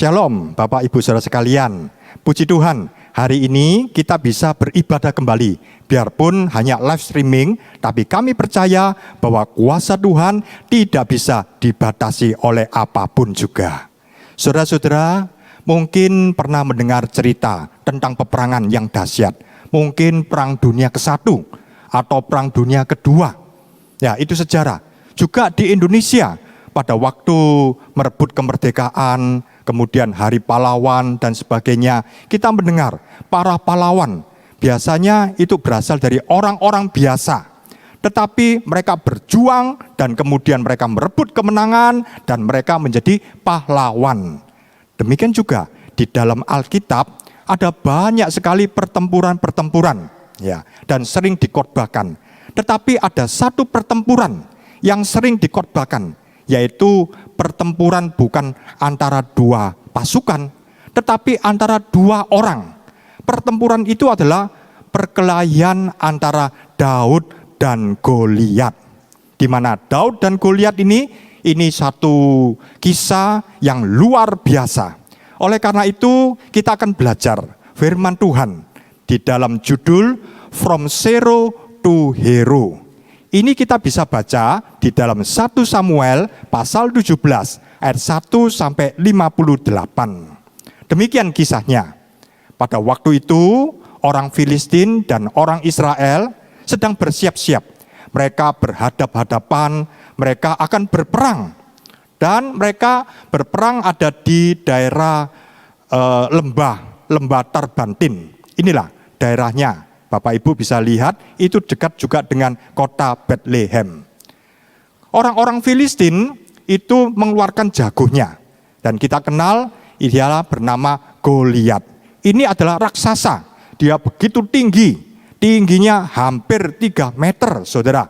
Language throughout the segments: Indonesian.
Shalom Bapak Ibu Saudara sekalian. Puji Tuhan, hari ini kita bisa beribadah kembali. Biarpun hanya live streaming, tapi kami percaya bahwa kuasa Tuhan tidak bisa dibatasi oleh apapun juga. Saudara-saudara, mungkin pernah mendengar cerita tentang peperangan yang dahsyat. Mungkin Perang Dunia ke-1 atau Perang Dunia ke-2. Ya, itu sejarah. Juga di Indonesia, pada waktu merebut kemerdekaan, kemudian Hari Pahlawan dan sebagainya, kita mendengar para pahlawan biasanya itu berasal dari orang-orang biasa. Tetapi mereka berjuang dan kemudian mereka merebut kemenangan dan mereka menjadi pahlawan. Demikian juga di dalam Alkitab ada banyak sekali pertempuran-pertempuran ya, dan sering dikhotbahkan. Tetapi ada satu pertempuran yang sering dikhotbahkan, yaitu pertempuran bukan antara dua pasukan, tetapi antara dua orang. Pertempuran itu adalah perkelahian antara Daud dan Goliat. Di mana Daud dan Goliat ini satu kisah yang luar biasa. Oleh karena itu, kita akan belajar firman Tuhan di dalam judul From Zero to Hero. Ini kita bisa baca di dalam 1 Samuel pasal 17 ayat 1 sampai 58. Demikian kisahnya. Pada waktu itu orang Filistin dan orang Israel sedang bersiap-siap. Mereka berhadap-hadapan, mereka akan berperang. Dan mereka berperang ada di daerah lembah Tarbantin. Inilah daerahnya. Bapak Ibu bisa lihat, itu dekat juga dengan kota Bethlehem. Orang-orang Filistin itu mengeluarkan jagonya. Dan kita kenal, dia bernama Goliat. Ini adalah raksasa. Dia begitu tinggi. Tingginya hampir 3 meter, saudara.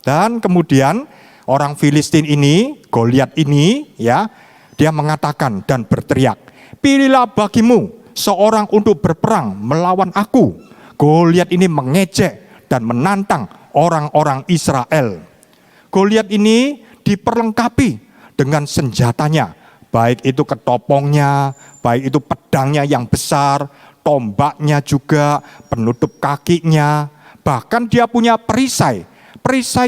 Dan kemudian orang Filistin ini, Goliat ini, ya, dia mengatakan dan berteriak, "Pilihlah bagimu seorang untuk berperang melawan aku." Goliat ini mengejek dan menantang orang-orang Israel. Goliat ini diperlengkapi dengan senjatanya, baik itu ketopongnya, baik itu pedangnya yang besar, tombaknya juga, penutup kakinya, bahkan dia punya perisai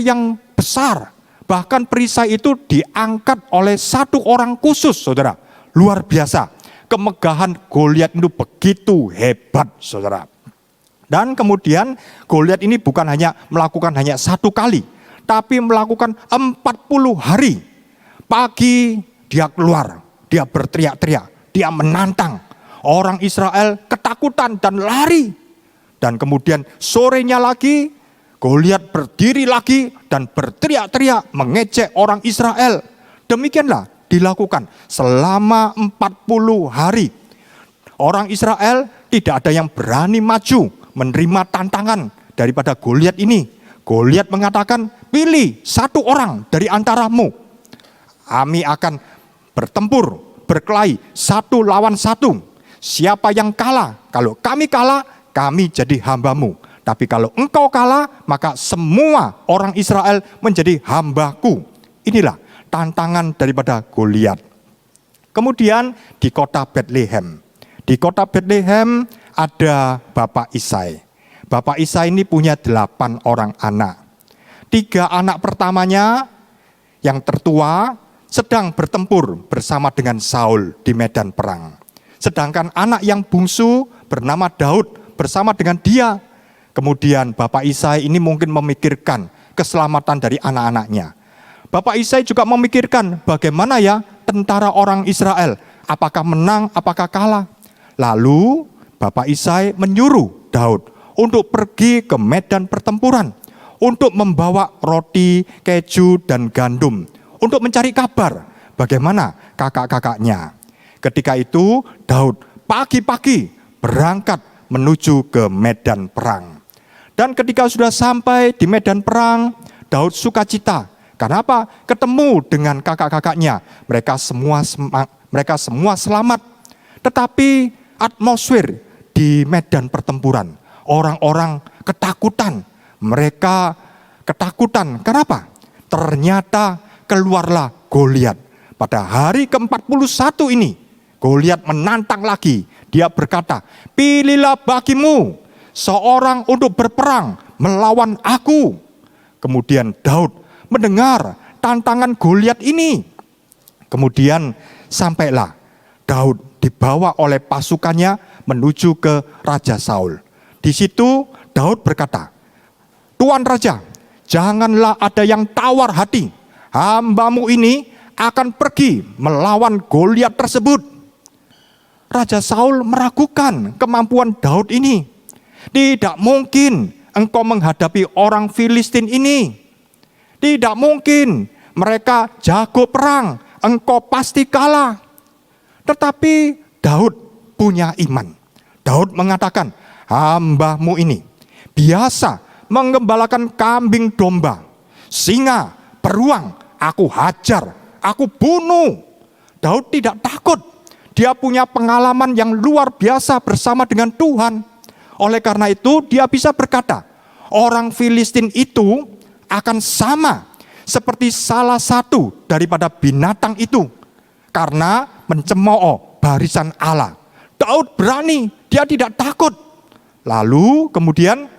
yang besar. Bahkan perisai itu diangkat oleh satu orang khusus, saudara. Luar biasa. Kemegahan Goliat itu begitu hebat, saudara. Dan kemudian Goliat ini bukan hanya melakukan satu kali, tapi melakukan 40 hari. Pagi dia keluar, dia berteriak-teriak, dia menantang. Orang Israel ketakutan dan lari. Dan kemudian sorenya lagi, Goliat berdiri lagi dan berteriak-teriak mengejek orang Israel. Demikianlah dilakukan selama 40 hari. Orang Israel tidak ada yang berani maju menerima tantangan daripada Goliat ini. Goliat mengatakan, "Pilih satu orang dari antaramu. Kami akan bertempur, berkelahi 1 lawan 1. Siapa yang kalah? Kalau kami kalah, kami jadi hambamu. Tapi kalau engkau kalah, maka semua orang Israel menjadi hambaku." Inilah tantangan daripada Goliat. Kemudian di kota Bethlehem. Di kota Bethlehem ada Bapak Isai. Bapak Isai ini punya 8 orang anak. 3 anak pertamanya yang tertua sedang bertempur bersama dengan Saul di medan perang. Sedangkan anak yang bungsu bernama Daud bersama dengan dia. Kemudian Bapak Isai ini mungkin memikirkan keselamatan dari anak-anaknya. Bapak Isai juga memikirkan bagaimana ya tentara orang Israel. Apakah menang, apakah kalah. Lalu Bapak Isai menyuruh Daud untuk pergi ke medan pertempuran, untuk membawa roti, keju, dan gandum, untuk mencari kabar bagaimana kakak-kakaknya. Ketika itu Daud pagi-pagi berangkat menuju ke medan perang. Dan ketika sudah sampai di medan perang, Daud sukacita. Kenapa? Ketemu dengan kakak-kakaknya. Mereka semua selamat. Tetapi atmosfer di medan pertempuran, orang-orang ketakutan. Mereka ketakutan. Kenapa? Ternyata keluarlah Goliat. Pada hari ke-41 ini, Goliat menantang lagi. Dia berkata, pilihlah bagimu seorang untuk berperang melawan aku. Kemudian Daud mendengar tantangan Goliat ini. Kemudian sampailah Daud dibawa oleh pasukannya menuju ke Raja Saul. Di situ Daud berkata, Tuan Raja, janganlah ada yang tawar hati. Hambamu ini akan pergi melawan Goliat tersebut. Raja Saul meragukan kemampuan Daud ini. Tidak mungkin engkau menghadapi orang Filistin ini. Tidak mungkin, mereka jago perang, engkau pasti kalah. Tetapi Daud punya iman. Daud mengatakan, hambamu ini biasa menggembalakan kambing domba, singa, beruang, aku hajar, aku bunuh. Daud tidak takut. Dia punya pengalaman yang luar biasa bersama dengan Tuhan. Oleh karena itu dia bisa berkata, orang Filistin itu akan sama seperti salah satu daripada binatang itu. Karena mencemooh barisan Allah. Daud berani, dia tidak takut. Lalu kemudian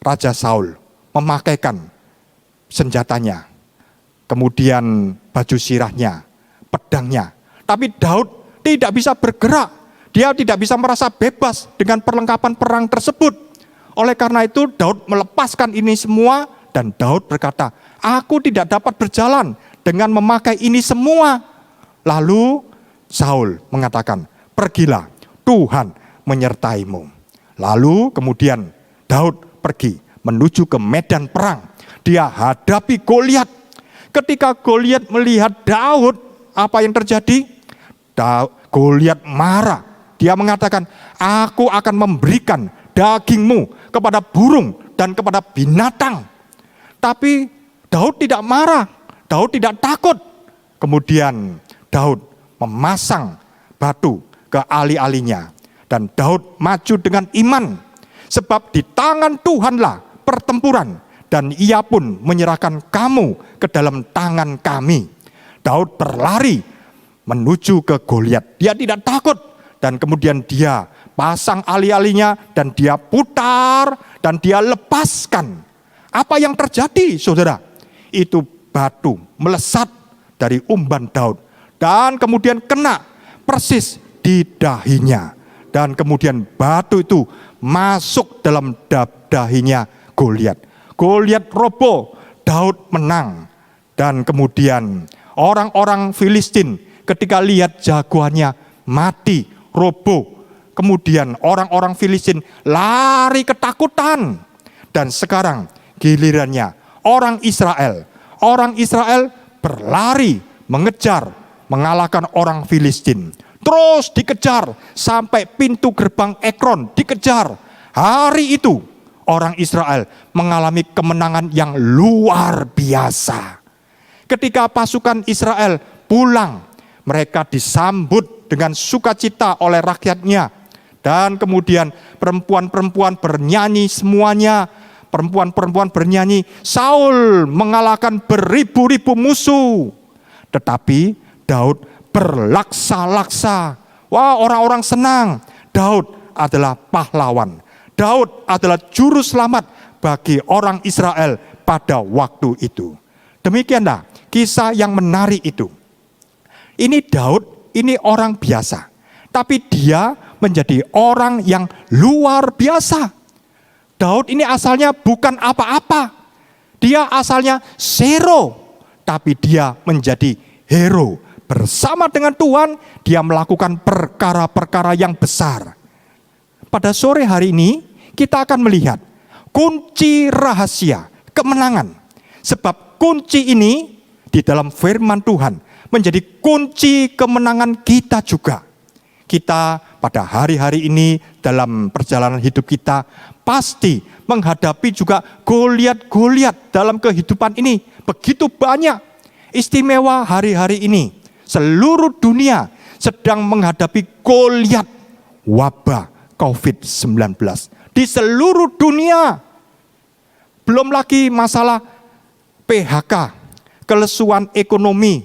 Raja Saul memakaikan senjatanya. Kemudian baju sirahnya, pedangnya. Tapi Daud tidak bisa bergerak. Dia tidak bisa merasa bebas dengan perlengkapan perang tersebut. Oleh karena itu Daud melepaskan ini semua dan Daud berkata, aku tidak dapat berjalan dengan memakai ini semua. Lalu Saul mengatakan, pergilah, Tuhan menyertaimu. Lalu kemudian Daud pergi menuju ke medan perang. Dia hadapi Goliat. Ketika Goliat melihat Daud, apa yang terjadi? Goliat marah. Dia mengatakan, aku akan memberikan dagingmu kepada burung dan kepada binatang. Tapi Daud tidak marah, Daud tidak takut. Kemudian Daud memasang batu ke ali-alinya. Dan Daud maju dengan iman. Sebab di tangan Tuhanlah pertempuran. Dan ia pun menyerahkan kamu ke dalam tangan kami. Daud berlari menuju ke Goliat. Dia tidak takut. Dan kemudian dia pasang ali-alinya dan dia putar dan dia lepaskan. Apa yang terjadi, saudara? Itu batu melesat dari umban Daud. Dan kemudian kena persis di dahinya. Dan kemudian batu itu masuk dalam dahinya Goliat. Goliat roboh, Daud menang. Dan kemudian orang-orang Filistin ketika lihat jagoannya mati, roboh. Kemudian orang-orang Filistin lari ketakutan. Dan sekarang gilirannya orang Israel. Orang Israel berlari mengejar, mengalahkan orang Filistin. Terus dikejar sampai pintu gerbang Ekron dikejar. Hari itu orang Israel mengalami kemenangan yang luar biasa. Ketika pasukan Israel pulang, mereka disambut dengan sukacita oleh rakyatnya. Dan kemudian perempuan-perempuan bernyanyi semuanya. Perempuan-perempuan bernyanyi, Saul mengalahkan beribu-ribu musuh. Tetapi Daud berlaksa-laksa. Wah, orang-orang senang. Daud adalah pahlawan. Daud adalah juru selamat bagi orang Israel pada waktu itu. Demikianlah kisah yang menarik itu. Ini Daud, ini orang biasa. Tapi dia menjadi orang yang luar biasa. Daud ini asalnya bukan apa-apa. Dia asalnya zero. Tapi dia menjadi hero. Bersama dengan Tuhan, dia melakukan perkara-perkara yang besar. Pada sore hari ini, kita akan melihat kunci rahasia kemenangan. Sebab kunci ini di dalam firman Tuhan menjadi kunci kemenangan kita juga. Kita pada hari-hari ini dalam perjalanan hidup kita pasti menghadapi juga Goliat-Goliat dalam kehidupan ini. Begitu banyak. Istimewa hari-hari ini. Seluruh dunia sedang menghadapi Goliat wabah COVID-19. Di seluruh dunia. Belum lagi masalah PHK, kelesuan ekonomi.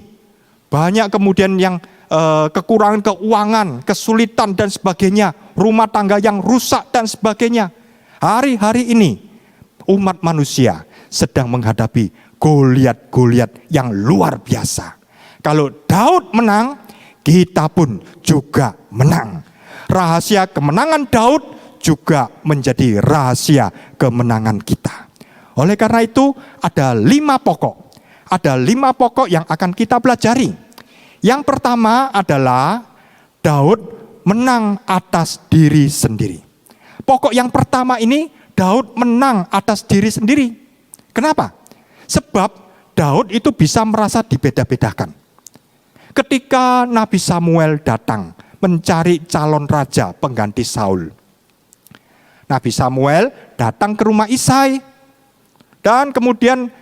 Banyak kemudian yang kekurangan keuangan, kesulitan dan sebagainya, rumah tangga yang rusak dan sebagainya. Hari-hari ini umat manusia sedang menghadapi Goliat-Goliat yang luar biasa. Kalau Daud menang, kita pun juga menang. Rahasia kemenangan Daud juga menjadi rahasia kemenangan kita. Oleh karena itu ada 5 pokok. Ada 5 pokok yang akan kita pelajari. Yang pertama adalah Daud menang atas diri sendiri. Pokok yang pertama ini, Daud menang atas diri sendiri. Kenapa? Sebab Daud itu bisa merasa dibeda-bedakan. Ketika Nabi Samuel datang mencari calon raja pengganti Saul, Nabi Samuel datang ke rumah Isai, dan kemudian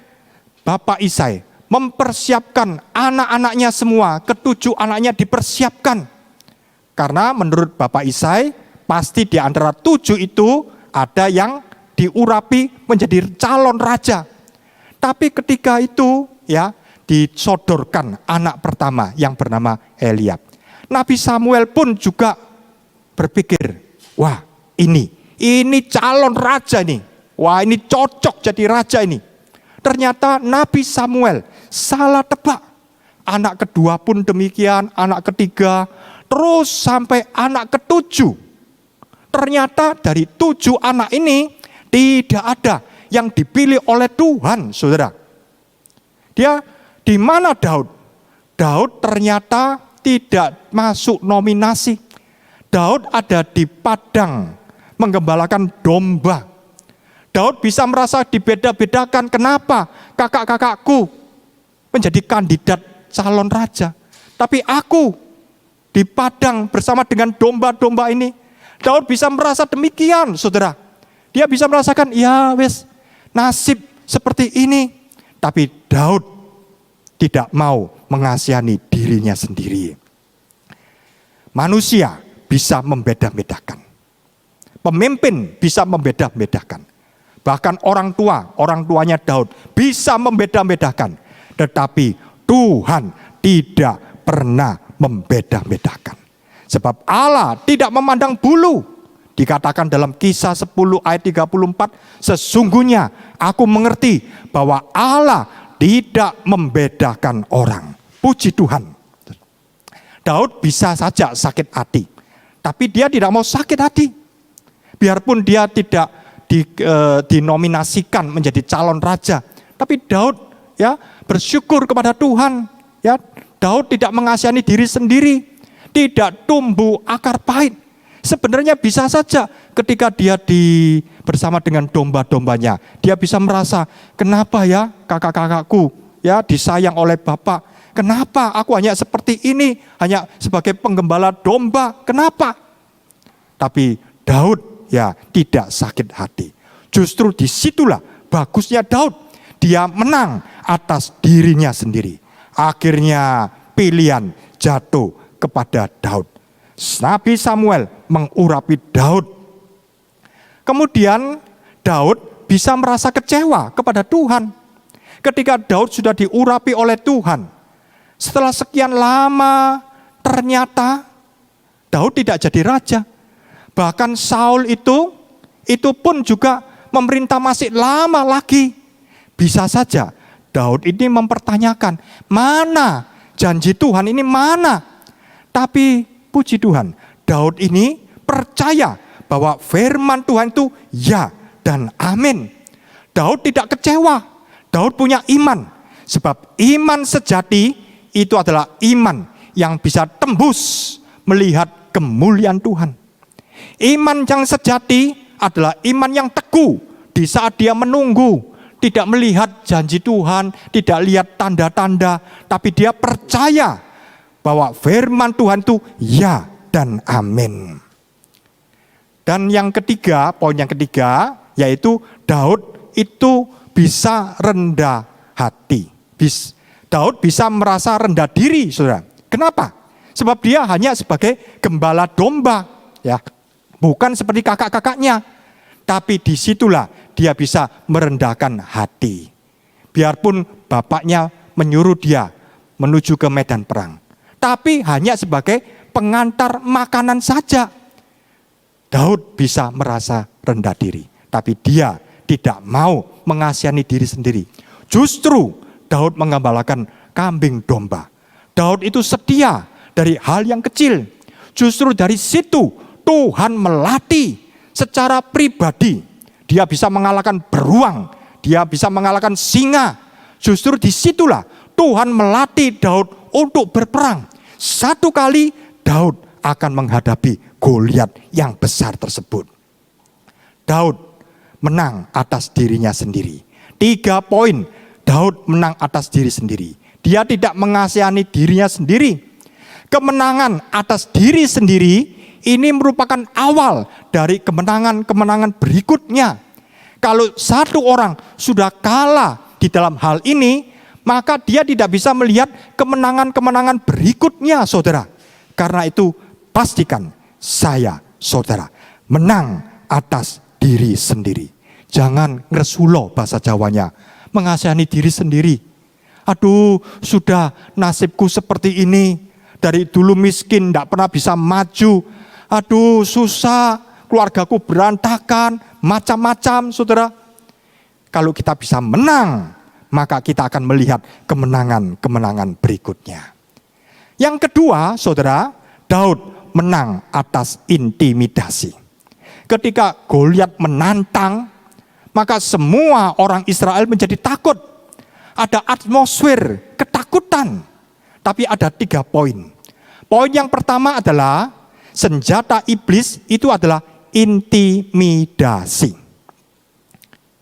Bapak Isai mempersiapkan anak-anaknya semua, ke-7 anaknya dipersiapkan. Karena menurut Bapak Isai, pasti di antara 7 itu ada yang diurapi menjadi calon raja. Tapi ketika itu ya disodorkan anak pertama yang bernama Eliab. Nabi Samuel pun juga berpikir, wah ini calon raja ini. Wah ini cocok jadi raja ini. Ternyata Nabi Samuel salah tebak. Anak kedua pun demikian, anak ketiga, terus sampai anak ke-7. Ternyata dari 7 anak ini tidak ada yang dipilih oleh Tuhan, saudara. Dia di mana Daud? Daud ternyata tidak masuk nominasi. Daud ada di padang menggembalakan domba. Daud bisa merasa dibeda-bedakan. Kenapa? Kakak-kakakku menjadi kandidat calon raja. Tapi aku di padang bersama dengan domba-domba ini. Daud bisa merasa demikian, saudara. Dia bisa merasakan, ya wes nasib seperti ini. Tapi Daud tidak mau mengasihani dirinya sendiri. Manusia bisa membeda-bedakan. Pemimpin bisa membeda-bedakan. Bahkan orang tuanya Daud bisa membeda-bedakan. Tetapi Tuhan tidak pernah membeda-bedakan. Sebab Allah tidak memandang bulu. Dikatakan dalam Kisah 10 ayat 34, sesungguhnya aku mengerti bahwa Allah tidak membedakan orang. Puji Tuhan. Daud bisa saja sakit hati. Tapi dia tidak mau sakit hati. Biarpun dia tidak dinominasikan menjadi calon raja, tapi Daud ya bersyukur kepada Tuhan. Ya, Daud tidak mengasihani diri sendiri, tidak tumbuh akar pahit. Sebenarnya bisa saja ketika dia bersama dengan domba-dombanya, dia bisa merasa, kenapa ya kakak-kakakku ya disayang oleh Bapak? Kenapa aku hanya seperti ini, hanya sebagai penggembala domba? Kenapa? Tapi Daud ya tidak sakit hati. Justru disitulah bagusnya Daud. Dia menang atas dirinya sendiri. Akhirnya pilihan jatuh kepada Daud. Nabi Samuel mengurapi Daud. Kemudian Daud bisa merasa kecewa kepada Tuhan. Ketika Daud sudah diurapi oleh Tuhan, setelah sekian lama ternyata Daud tidak jadi raja. Bahkan Saul itu pun juga memerintah masih lama lagi. Bisa saja Daud ini mempertanyakan, mana janji Tuhan ini mana? Tapi puji Tuhan, Daud ini percaya bahwa firman Tuhan itu ya dan amin. Daud tidak kecewa, Daud punya iman. Sebab iman sejati itu adalah iman yang bisa tembus melihat kemuliaan Tuhan. Iman yang sejati adalah iman yang teguh di saat dia menunggu, tidak melihat janji Tuhan, tidak lihat tanda-tanda, tapi dia percaya bahwa firman Tuhan itu ya dan amin. Dan yang ketiga, poin yang ketiga, yaitu Daud itu bisa rendah hati. Daud bisa merasa rendah diri, saudara. Kenapa? Sebab dia hanya sebagai gembala domba, ya. Bukan seperti kakak-kakaknya. Tapi disitulah dia bisa merendahkan hati. Biarpun bapaknya menyuruh dia menuju ke medan perang. tapi hanya sebagai pengantar makanan saja. Daud bisa merasa rendah diri, tapi dia tidak mau mengasihani diri sendiri. Justru Daud menggembalakan kambing domba. Daud itu setia dari hal yang kecil. Justru dari situ Tuhan melatih secara pribadi. Dia bisa mengalahkan beruang, dia bisa mengalahkan singa. Justru disitulah Tuhan melatih Daud untuk berperang. Satu kali Daud akan menghadapi Goliat yang besar tersebut. Daud menang atas dirinya sendiri. 3 poin, Daud menang atas diri sendiri. Dia tidak mengasihani dirinya sendiri. Kemenangan atas diri sendiri ini merupakan awal dari kemenangan-kemenangan berikutnya. Kalau satu orang sudah kalah di dalam hal ini, maka dia tidak bisa melihat kemenangan-kemenangan berikutnya, saudara. Karena itu pastikan saya, saudara, menang atas diri sendiri. Jangan ngeresulo bahasa Jawanya, mengasihani diri sendiri. Aduh, sudah nasibku seperti ini. Dari dulu miskin, tidak pernah bisa maju. Aduh, susah, keluargaku berantakan, macam-macam, saudara. Kalau kita bisa menang, maka kita akan melihat kemenangan-kemenangan berikutnya. Yang kedua, saudara, Daud menang atas intimidasi. Ketika Goliat menantang, maka semua orang Israel menjadi takut. Ada atmosfer ketakutan. Tapi ada 3 poin. Poin yang pertama adalah senjata iblis itu adalah intimidasi.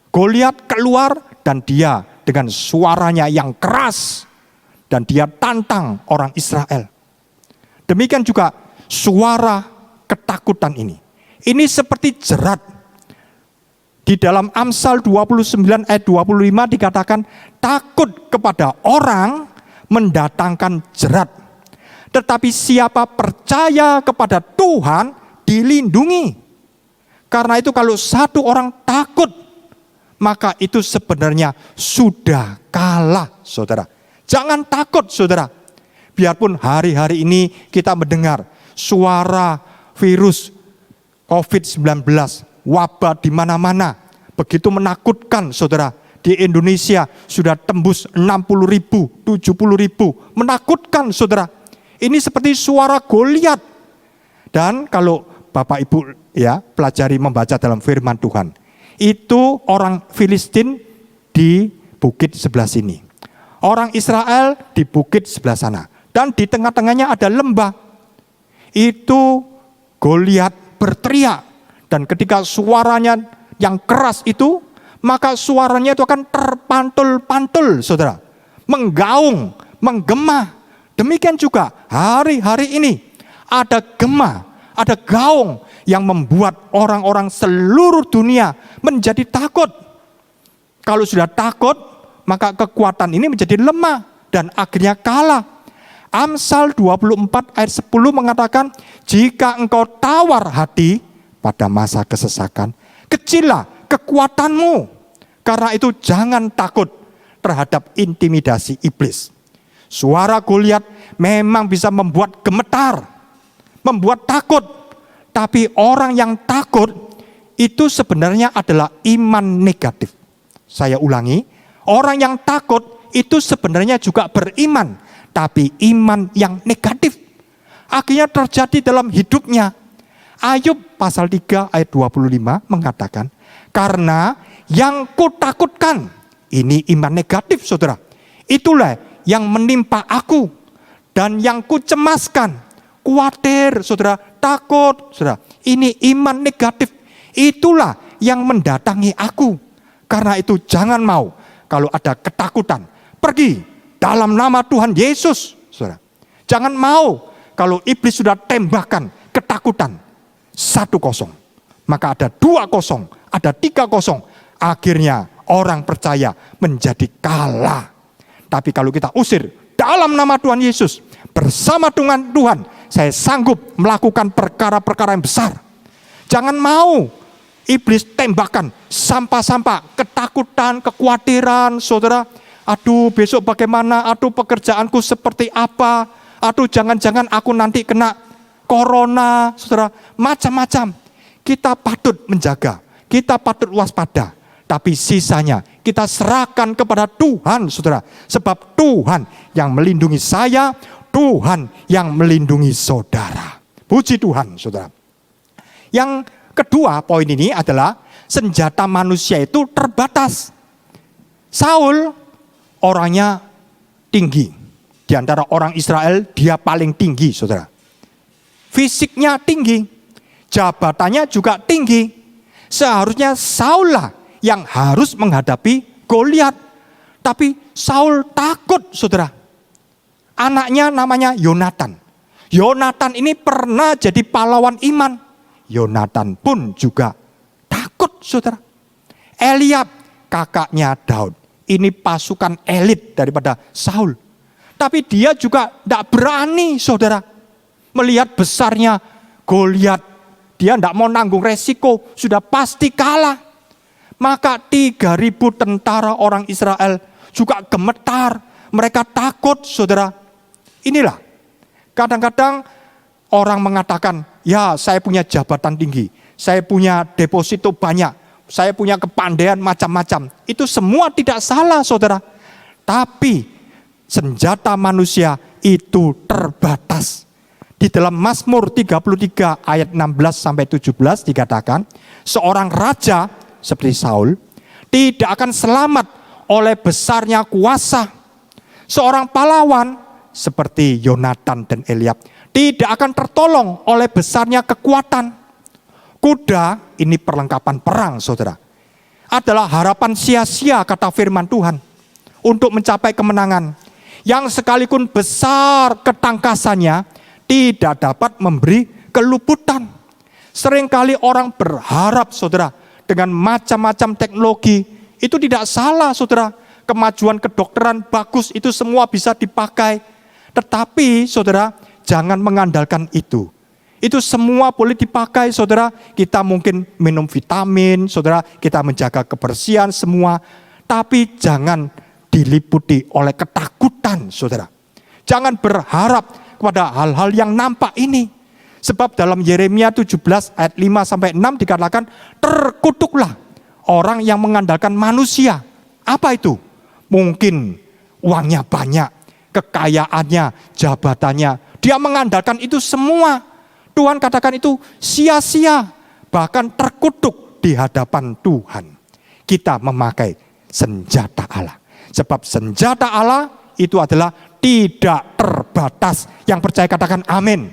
Goliat keluar dan dia dengan suaranya yang keras dan dia tantang orang Israel. Demikian juga suara ketakutan ini. Ini seperti jerat. Di dalam Amsal 29 ayat 25 dikatakan takut kepada orang mendatangkan jerat. Tetapi siapa percaya kepada Tuhan dilindungi. Karena itu kalau satu orang takut, maka itu sebenarnya sudah kalah, saudara. Jangan takut, saudara. Biarpun hari-hari ini kita mendengar suara virus COVID-19, wabah di mana-mana, begitu menakutkan, saudara. Di Indonesia sudah tembus 60.000, 70.000, menakutkan, saudara. Ini seperti suara Goliat. Dan kalau Bapak Ibu ya pelajari membaca dalam firman Tuhan, itu orang Filistin di bukit sebelah sini, orang Israel di bukit sebelah sana, dan di tengah-tengahnya ada lembah. Itu Goliat berteriak, dan ketika suaranya yang keras itu, maka suaranya itu akan terpantul-pantul, saudara, menggaung, menggema. Demikian juga hari-hari ini ada gema, ada gaung yang membuat orang-orang seluruh dunia menjadi takut. Kalau sudah takut, maka kekuatan ini menjadi lemah dan akhirnya kalah. Amsal 24 ayat 10 mengatakan, jika engkau tawar hati pada masa kesesakan, kecillah kekuatanmu. Karena itu jangan takut terhadap intimidasi iblis. Suara Goliat memang bisa membuat gemetar, membuat takut. Tapi orang yang takut itu sebenarnya adalah iman negatif. Saya ulangi, orang yang takut itu sebenarnya juga beriman, tapi iman yang negatif. Akhirnya terjadi dalam hidupnya. Ayub pasal 3 ayat 25 mengatakan, karena yang kutakutkan, ini iman negatif, saudara. Itulah yang menimpa aku, dan yang kucemaskan, khawatir, saudara, takut, saudara. Ini iman negatif. Itulah yang mendatangi aku. Karena itu jangan mau kalau ada ketakutan, pergi dalam nama Tuhan Yesus, saudara. Jangan mau kalau iblis sudah tembakan ketakutan 1-0, maka ada 2-0, ada 3-0. Akhirnya orang percaya menjadi kalah. Tapi kalau kita usir dalam nama Tuhan Yesus, bersama dengan Tuhan, saya sanggup melakukan perkara-perkara yang besar. Jangan mau iblis tembakan sampah-sampah, ketakutan, kekhawatiran, saudara. Aduh, besok bagaimana? Aduh, pekerjaanku seperti apa? Aduh, jangan-jangan aku nanti kena corona, saudara, macam-macam. Kita patut menjaga, kita patut waspada. Tapi sisanya kita serahkan kepada Tuhan, saudara. Sebab Tuhan yang melindungi saya, Tuhan yang melindungi saudara. Puji Tuhan, saudara. Yang kedua poin ini adalah senjata manusia itu terbatas. Saul orangnya tinggi. Di antara orang Israel dia paling tinggi, saudara. Fisiknya tinggi, jabatannya juga tinggi. Seharusnya Saul lah yang harus menghadapi Goliat. Tapi Saul takut, saudara. Anaknya namanya Yonatan. Yonatan ini pernah jadi pahlawan iman. Yonatan pun juga takut, saudara. Eliab, kakaknya Daud. Ini pasukan elit daripada Saul. Tapi dia juga tidak berani, saudara. Melihat besarnya Goliat. Dia tidak mau nanggung resiko, sudah pasti kalah. Maka 3.000 tentara orang Israel juga gemetar. Mereka takut, saudara. Inilah, kadang-kadang orang mengatakan, ya saya punya jabatan tinggi, saya punya deposito banyak, saya punya kepandaian macam-macam. Itu semua tidak salah, saudara. Tapi senjata manusia itu terbatas. Di dalam Mazmur 33 ayat 16-17 dikatakan, seorang raja seperti Saul tidak akan selamat oleh besarnya kuasa. Seorang pahlawan seperti Yonatan dan Eliab tidak akan tertolong oleh besarnya kekuatan. Kuda, ini perlengkapan perang, saudara, adalah harapan sia-sia, kata firman Tuhan, untuk mencapai kemenangan. Yang sekalipun besar ketangkasannya tidak dapat memberi keluputan. Seringkali orang berharap, saudara, dengan macam-macam teknologi. Itu tidak salah, saudara. Kemajuan kedokteran bagus, itu semua bisa dipakai. Tetapi, saudara, jangan mengandalkan itu. Itu semua boleh dipakai, saudara. Kita mungkin minum vitamin, saudara. Kita menjaga kebersihan semua. Tapi jangan diliputi oleh ketakutan, saudara. Jangan berharap kepada hal-hal yang nampak ini. Sebab dalam Yeremia 17 ayat 5-6 dikatakan, terkutuklah orang yang mengandalkan manusia. Apa itu? Mungkin uangnya banyak, kekayaannya, jabatannya. Dia mengandalkan itu semua. Tuhan katakan itu sia-sia, bahkan terkutuk di hadapan Tuhan. Kita memakai senjata Allah. Sebab senjata Allah itu adalah tidak terbatas. Yang percaya katakan amin.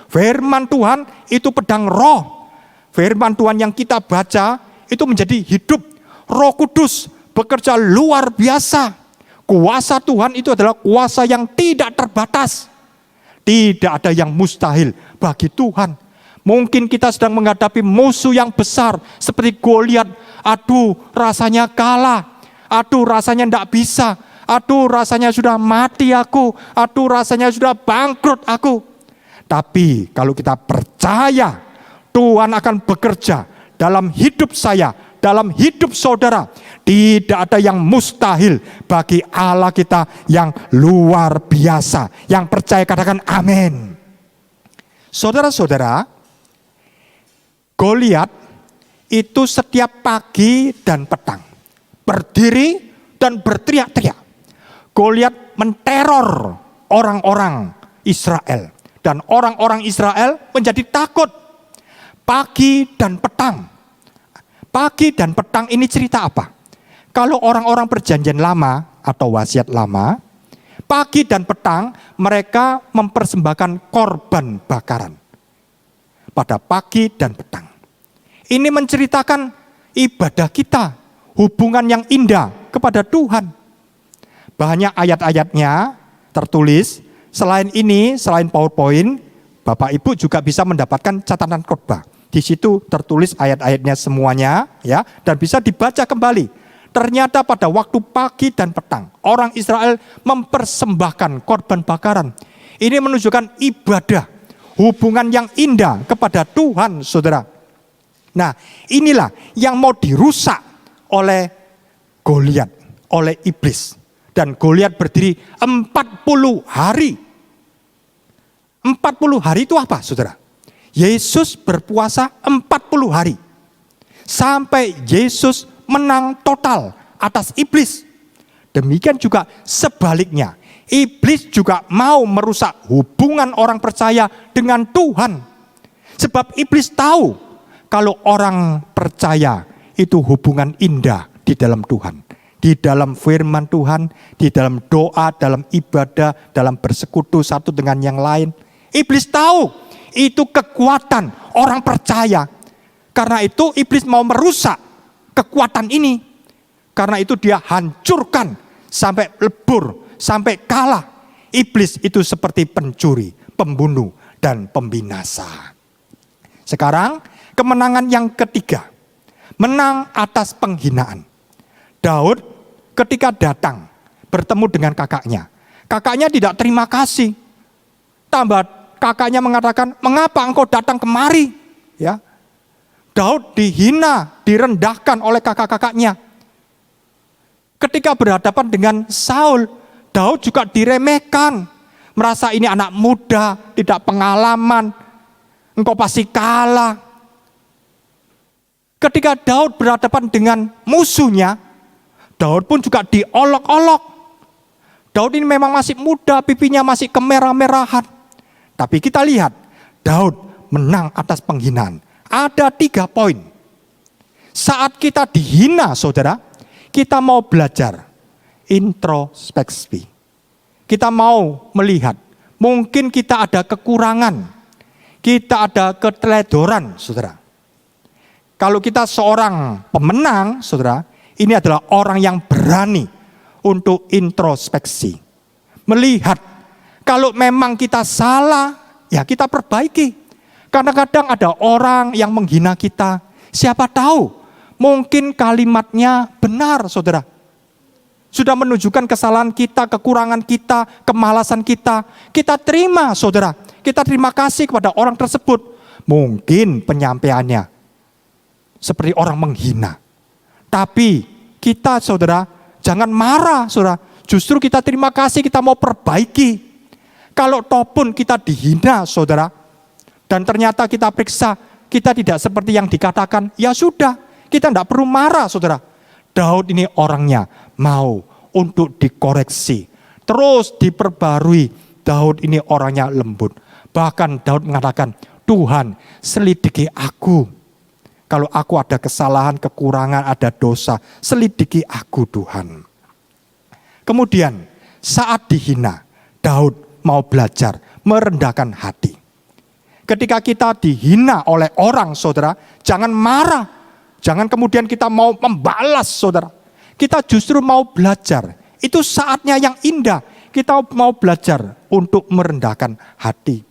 Firman Tuhan itu pedang roh. Firman Tuhan yang kita baca itu menjadi hidup. Roh Kudus bekerja luar biasa. Kuasa Tuhan itu adalah kuasa yang tidak terbatas. Tidak ada yang mustahil bagi Tuhan. Mungkin kita sedang menghadapi musuh yang besar seperti Goliat. Aduh, rasanya kalah. Aduh, rasanya tidak bisa. Aduh, rasanya sudah mati aku. Aduh, rasanya sudah bangkrut aku. Tapi kalau kita percaya Tuhan akan bekerja dalam hidup saya, dalam hidup saudara, tidak ada yang mustahil bagi Allah kita yang luar biasa. Yang percaya katakan amin. Saudara-saudara, Goliat itu setiap pagi dan petang berdiri dan berteriak-teriak. Goliat menteror orang-orang Israel. Dan orang-orang Israel menjadi takut. Pagi dan petang. Pagi dan petang ini cerita apa? Kalau orang-orang perjanjian lama atau wasiat lama, pagi dan petang mereka mempersembahkan korban bakaran. Pada pagi dan petang. Ini menceritakan ibadah kita, hubungan yang indah kepada Tuhan. Banyak ayat-ayatnya tertulis. Selain ini, selain PowerPoint, Bapak Ibu juga bisa mendapatkan catatan khotbah. Di situ tertulis ayat-ayatnya semuanya, ya, dan bisa dibaca kembali. Ternyata pada waktu pagi dan petang, orang Israel mempersembahkan korban bakaran. Ini menunjukkan ibadah, hubungan yang indah kepada Tuhan, saudara. Nah, inilah yang mau dirusak oleh Goliat, oleh iblis. Dan Goliat berdiri 40 hari. 40 hari itu apa, saudara? Yesus berpuasa 40 hari. Sampai Yesus menang total atas iblis. Demikian juga sebaliknya. Iblis juga mau merusak hubungan orang percaya dengan Tuhan. Sebab iblis tahu kalau orang percaya itu hubungan indah di dalam Tuhan. Di dalam firman Tuhan, di dalam doa, dalam ibadah, dalam bersekutu satu dengan yang lain. Iblis tahu itu kekuatan orang percaya. Karena itu iblis mau merusak kekuatan ini. Karena itu dia hancurkan sampai lebur, sampai kalah. Iblis itu seperti pencuri, pembunuh, dan pembinasa. Sekarang kemenangan yang ketiga. Menang atas penghinaan. Daud ketika datang bertemu dengan kakaknya. Kakaknya tidak terima kasih. Tambah kakaknya mengatakan, "Mengapa engkau datang kemari?" Ya. Daud dihina, direndahkan oleh kakak-kakaknya. Ketika berhadapan dengan Saul, Daud juga diremehkan. Merasa ini anak muda, tidak pengalaman. Engkau pasti kalah. Ketika Daud berhadapan dengan musuhnya, Daud pun juga diolok-olok. Daud ini memang masih muda, pipinya masih kemerah-merahan. Tapi kita lihat, Daud menang atas penghinaan. Ada 3 poin. Saat kita dihina, saudara, kita mau belajar introspeksi. Kita mau melihat, mungkin kita ada kekurangan, kita ada keteledoran, saudara. Kalau kita seorang pemenang, saudara, ini adalah orang yang berani untuk introspeksi. Melihat, kalau memang kita salah, ya kita perbaiki. Kadang-kadang ada orang yang menghina kita. Siapa tahu, mungkin kalimatnya benar, saudara. Sudah menunjukkan kesalahan kita, kekurangan kita, kemalasan kita. Kita terima, saudara. Kita terima kasih kepada orang tersebut. Mungkin penyampaiannya seperti orang menghina. Tapi kita, saudara, jangan marah, saudara. Justru kita terima kasih, kita mau perbaiki. Kalau toh pun kita dihina, saudara, dan ternyata kita periksa, kita tidak seperti yang dikatakan, ya sudah, kita tidak perlu marah, saudara. Daud ini orangnya mau untuk dikoreksi, terus diperbarui. Daud ini orangnya lembut. Bahkan Daud mengatakan, Tuhan selidiki aku. Kalau aku ada kesalahan, kekurangan, ada dosa, selidiki aku Tuhan. Kemudian saat dihina, Daud mau belajar merendahkan hati. Ketika kita dihina oleh orang, saudara, jangan marah. Jangan kemudian kita mau membalas, saudara. Kita justru mau belajar. Itu saatnya yang indah. Kita mau belajar untuk merendahkan hati.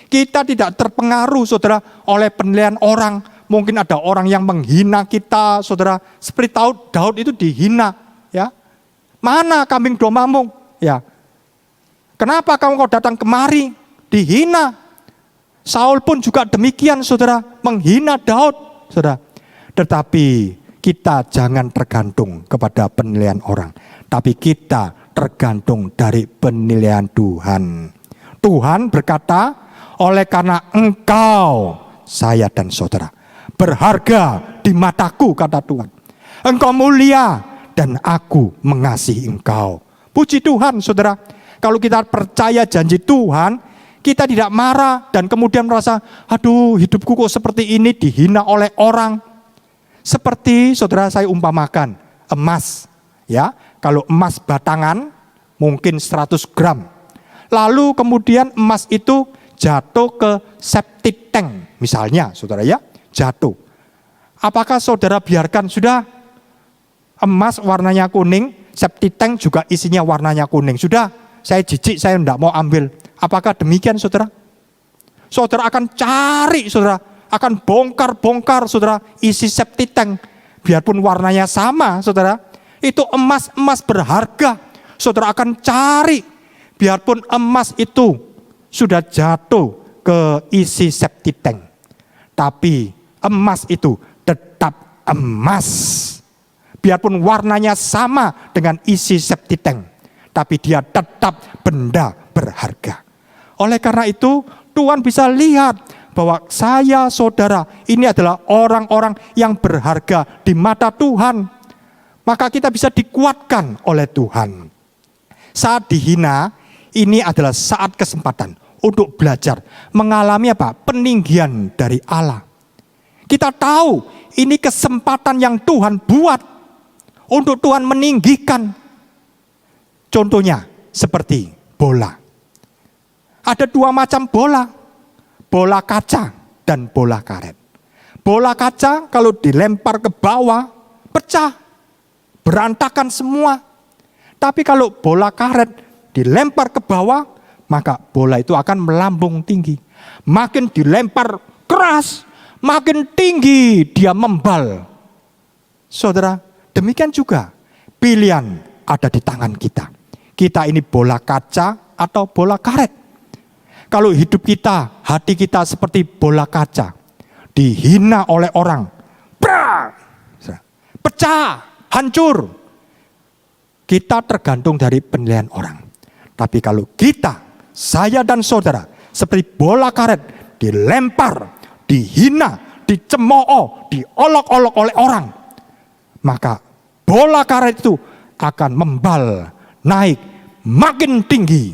Kita tidak terpengaruh, saudara, oleh penilaian orang. Mungkin ada orang yang menghina kita, saudara. Seperti Daud itu dihina, ya. Mana kambing domamu? Ya. Kenapa kau datang kemari? Dihina. Saul pun juga demikian, saudara, menghina Daud, saudara. Tetapi kita jangan tergantung kepada penilaian orang, tapi kita tergantung dari penilaian Tuhan. Tuhan berkata, oleh karena engkau, saya dan saudara, berharga di mataku, kata Tuhan. Engkau mulia dan aku mengasihi engkau. Puji Tuhan, saudara. Kalau kita percaya janji Tuhan, kita tidak marah dan kemudian merasa, aduh hidupku kok seperti ini, dihina oleh orang. Seperti saudara saya umpamakan emas, ya. Kalau emas batangan mungkin 100 gram. Lalu kemudian emas itu jatuh ke septic tank, misalnya, saudara ya. Jatuh. Apakah saudara biarkan sudah emas warnanya kuning, septic tank juga isinya warnanya kuning. Sudah, saya jijik, saya tidak mau ambil. Apakah demikian, saudara? Saudara akan cari, saudara, akan bongkar-bongkar, saudara, isi septic tank. Biarpun warnanya sama, saudara, itu emas berharga. Saudara akan cari, biarpun emas itu sudah jatuh ke isi septic tank. Tapi emas itu tetap emas. Biarpun warnanya sama dengan isi septic tank, tapi dia tetap benda berharga. Oleh karena itu, Tuhan bisa lihat bahwa saya, saudara, ini adalah orang-orang yang berharga di mata Tuhan. Maka kita bisa dikuatkan oleh Tuhan. Saat dihina, ini adalah saat kesempatan untuk belajar mengalami apa? Peninggian dari Allah. Kita tahu ini kesempatan yang Tuhan buat untuk Tuhan meninggikan. Contohnya seperti bola. Ada dua macam bola. Bola kaca dan bola karet. Bola kaca kalau dilempar ke bawah, pecah, berantakan semua. Tapi kalau bola karet dilempar ke bawah, maka bola itu akan melambung tinggi. Makin dilempar keras, makin tinggi dia membal. Saudara, demikian juga pilihan ada di tangan kita. Kita ini bola kaca atau bola karet. Kalau hidup kita, hati kita seperti bola kaca, dihina oleh orang, pecah, hancur. Kita tergantung dari penilaian orang. Tapi kalau kita, saya dan saudara, seperti bola karet, dilempar, dihina, dicemooh, diolok-olok oleh orang, maka bola karet itu akan membal, naik, makin tinggi.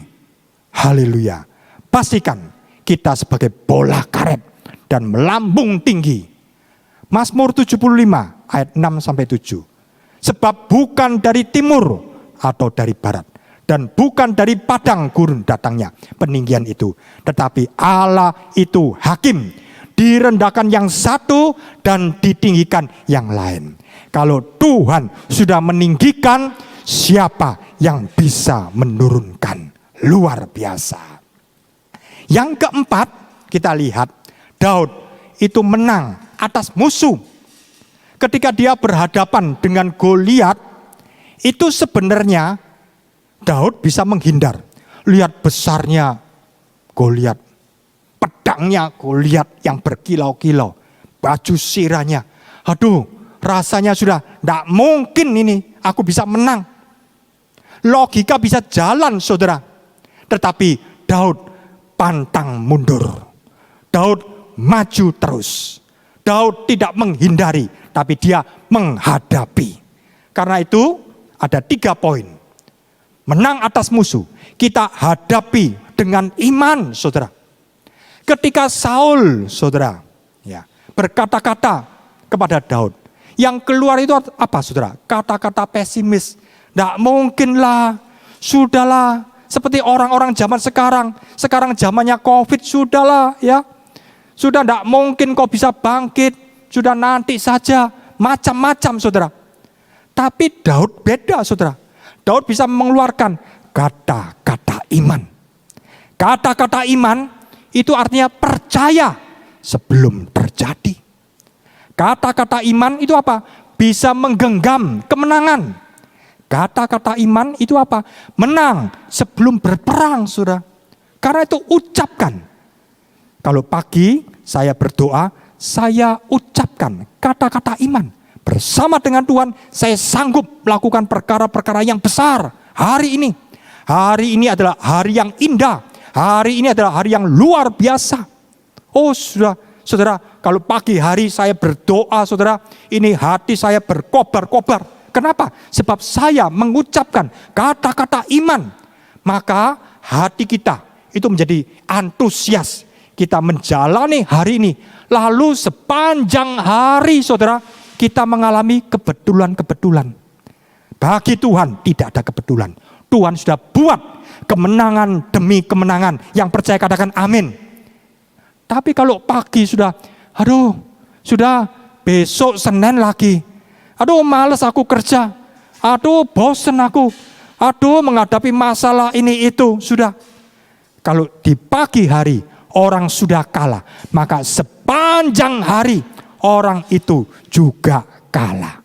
Haleluya. Pastikan kita sebagai bola karet dan melambung tinggi. Mazmur 75 ayat 6-7. Sebab bukan dari timur atau dari barat dan bukan dari padang gurun datangnya peninggian itu, tetapi Allah itu hakim, direndahkan yang satu dan ditinggikan yang lain. Kalau Tuhan sudah meninggikan, siapa yang bisa menurunkan? Luar biasa. Yang keempat, kita lihat Daud itu menang atas musuh. Ketika dia berhadapan dengan Goliat, itu sebenarnya Daud bisa menghindar. Lihat besarnya Goliat, pedangnya Goliat yang berkilau-kilau, baju sirahnya. Aduh, rasanya sudah tidak mungkin ini aku bisa menang. Logika bisa jalan, saudara. Tetapi Daud pantang mundur. Daud maju terus. Daud tidak menghindari, tapi dia menghadapi. Karena itu ada 3 poin. Menang atas musuh, kita hadapi dengan iman, saudara. Ketika Saul, saudara, ya, berkata-kata kepada Daud, yang keluar itu apa, saudara? Kata-kata pesimis. Tidak mungkinlah, sudahlah. Seperti orang-orang zaman sekarang zamannya COVID, sudahlah ya. Sudah tidak mungkin kau bisa bangkit, sudah nanti saja, macam-macam, saudara. Tapi Daud beda, saudara. Daud bisa mengeluarkan kata-kata iman. Kata-kata iman itu artinya percaya sebelum terjadi. Kata-kata iman itu apa? Bisa menggenggam kemenangan. Kata-kata iman itu apa? Menang sebelum berperang, saudara. Karena itu ucapkan. Kalau pagi saya berdoa, saya ucapkan kata-kata iman. Bersama dengan Tuhan, saya sanggup melakukan perkara-perkara yang besar hari ini. Hari ini adalah hari yang indah. Hari ini adalah hari yang luar biasa. Oh, saudara, kalau pagi hari saya berdoa, saudara, ini hati saya berkobar-kobar. Kenapa? Sebab saya mengucapkan kata-kata iman. Maka hati kita itu menjadi antusias. Kita menjalani hari ini. Lalu sepanjang hari, saudara, kita mengalami kebetulan-kebetulan. Bagi Tuhan tidak ada kebetulan. Tuhan sudah buat kemenangan demi kemenangan. Yang percaya katakan amin. Tapi kalau pagi sudah besok Senin lagi. Aduh, males aku kerja. Aduh, bosen aku. Aduh, menghadapi masalah ini itu. Sudah. Kalau di pagi hari orang sudah kalah, maka sepanjang hari orang itu juga kalah.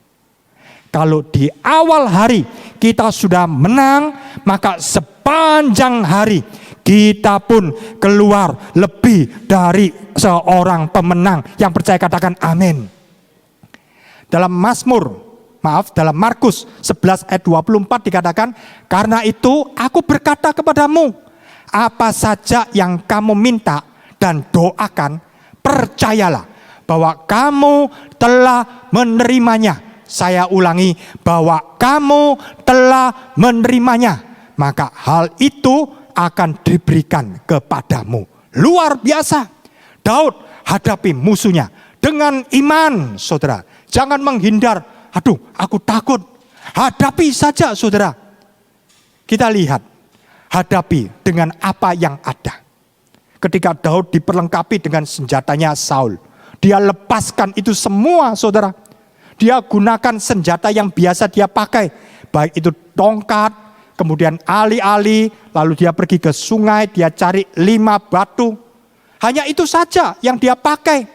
Kalau di awal hari kita sudah menang, maka sepanjang hari kita pun keluar lebih dari seorang pemenang. Yang percaya katakan amin. Dalam dalam Markus 11 ayat 24 dikatakan, karena itu aku berkata kepadamu, Apa saja yang kamu minta dan doakan, percayalah bahwa kamu telah menerimanya. Saya ulangi, bahwa kamu telah menerimanya, maka hal itu akan diberikan kepadamu. Luar biasa. Daud hadapi musuhnya dengan iman, saudara. Jangan menghindar. Aduh, aku takut. Hadapi saja, saudara. Kita lihat, hadapi dengan apa yang ada. Ketika Daud diperlengkapi dengan senjatanya Saul, dia lepaskan itu semua, saudara. Dia gunakan senjata yang biasa dia pakai, baik itu tongkat, kemudian ali-ali, lalu dia pergi ke sungai, dia cari 5 batu. Hanya itu saja yang dia pakai.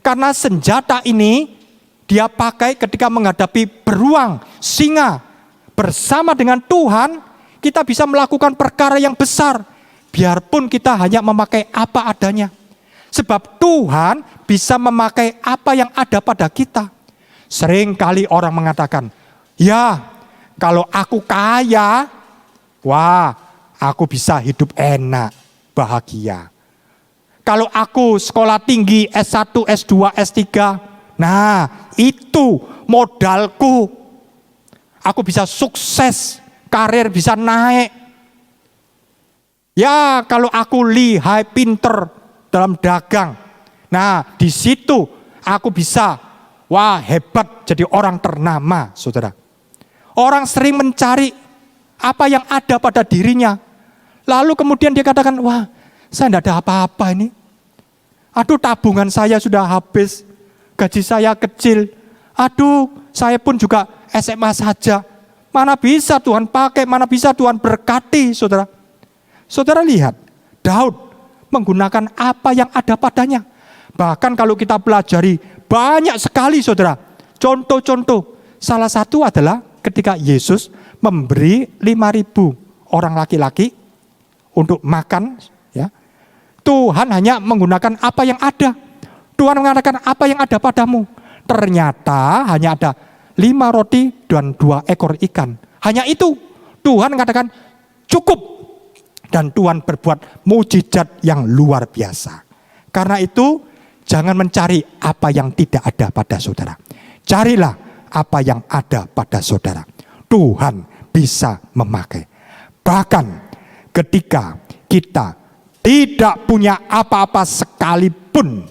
Karena senjata ini dia pakai ketika menghadapi beruang, singa. Bersama dengan Tuhan, kita bisa melakukan perkara yang besar. Biarpun kita hanya memakai apa adanya. Sebab Tuhan bisa memakai apa yang ada pada kita. Sering kali orang mengatakan, ya kalau aku kaya, wah aku bisa hidup enak, bahagia. Kalau aku sekolah tinggi S1, S2, S3, nah itu modalku. Aku bisa sukses, karir bisa naik. Ya kalau aku lihai, pinter dalam dagang, nah di situ aku bisa, wah hebat jadi orang ternama, saudara. Orang sering mencari apa yang ada pada dirinya. Lalu kemudian dia katakan, wah saya tidak ada apa-apa ini. Aduh tabungan saya sudah habis, gaji saya kecil. Aduh saya pun juga SMA saja. Mana bisa Tuhan pakai, mana bisa Tuhan berkati, saudara. Saudara lihat, Daud menggunakan apa yang ada padanya. Bahkan kalau kita pelajari, banyak sekali, saudara, contoh-contoh. Salah satu adalah ketika Yesus memberi 5.000 orang laki-laki untuk makan, ya. Tuhan hanya menggunakan apa yang ada. Tuhan mengatakan apa yang ada padamu. Ternyata hanya ada 5 roti dan 2 ekor ikan. Hanya itu. Tuhan mengatakan cukup. Dan Tuhan berbuat mujizat yang luar biasa. Karena itu jangan mencari apa yang tidak ada pada saudara. Carilah apa yang ada pada saudara. Tuhan bisa memakai. Bahkan ketika kita tidak punya apa-apa sekalipun,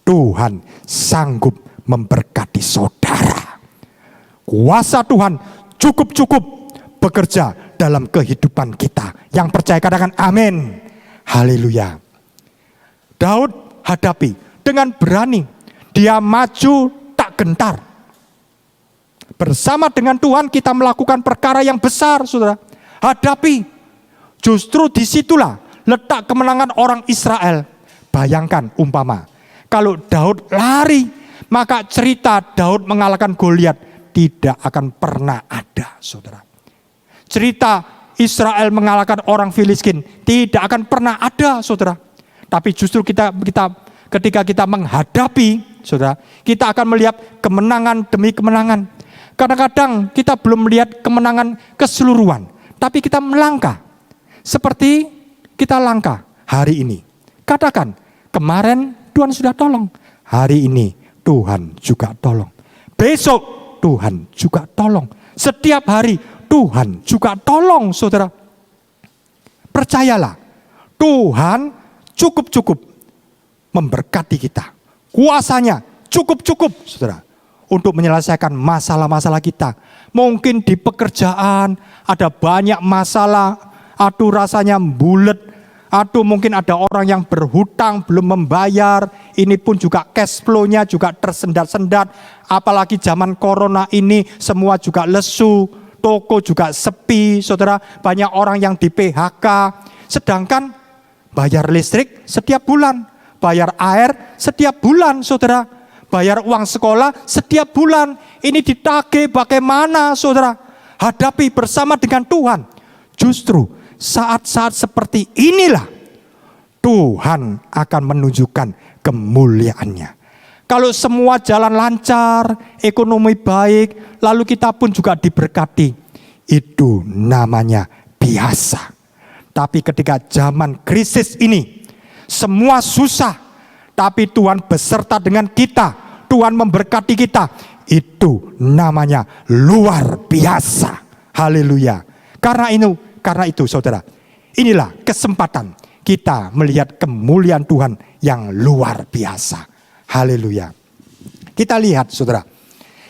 Tuhan sanggup memberkati saudara. Kuasa Tuhan cukup-cukup bekerja dalam kehidupan kita. Yang percaya katakan amin. Haleluya. Daud hadapi dengan berani. Dia maju tak gentar. Bersama dengan Tuhan kita melakukan perkara yang besar, saudara. Hadapi. Justru disitulah letak kemenangan orang Israel. Bayangkan umpama, kalau Daud lari, maka cerita Daud mengalahkan Goliat tidak akan pernah ada, saudara. Cerita Israel mengalahkan orang Filistin tidak akan pernah ada, saudara. Tapi justru kita ketika kita menghadapi, saudara, kita akan melihat kemenangan demi kemenangan. Kadang-kadang kita belum melihat kemenangan keseluruhan, tapi kita melangkah seperti kita langkah hari ini. Katakan, kemarin Tuhan sudah tolong, hari ini Tuhan juga tolong. Besok Tuhan juga tolong. Setiap hari Tuhan juga tolong, saudara. Percayalah, Tuhan cukup-cukup memberkati kita. Kuasanya cukup-cukup, saudara, untuk menyelesaikan masalah-masalah kita. Mungkin di pekerjaan ada banyak masalah, aduh rasanya bulet, aduh mungkin ada orang yang berhutang belum membayar, ini pun juga cash flow-nya juga tersendat-sendat, apalagi zaman corona ini semua juga lesu. Toko juga sepi, saudara. Banyak orang yang di PHK. Sedangkan bayar listrik setiap bulan, bayar air setiap bulan, saudara. Bayar uang sekolah setiap bulan. Ini ditagih bagaimana, saudara? Hadapi bersama dengan Tuhan. Justru saat-saat seperti inilah Tuhan akan menunjukkan kemuliaannya. Kalau semua jalan lancar, ekonomi baik, lalu kita pun juga diberkati. Itu namanya biasa. Tapi ketika zaman krisis ini, semua susah, tapi Tuhan beserta dengan kita, Tuhan memberkati kita, itu namanya luar biasa. Haleluya. Karena itu saudara, inilah kesempatan kita melihat kemuliaan Tuhan yang luar biasa. Haleluya. Kita lihat saudara,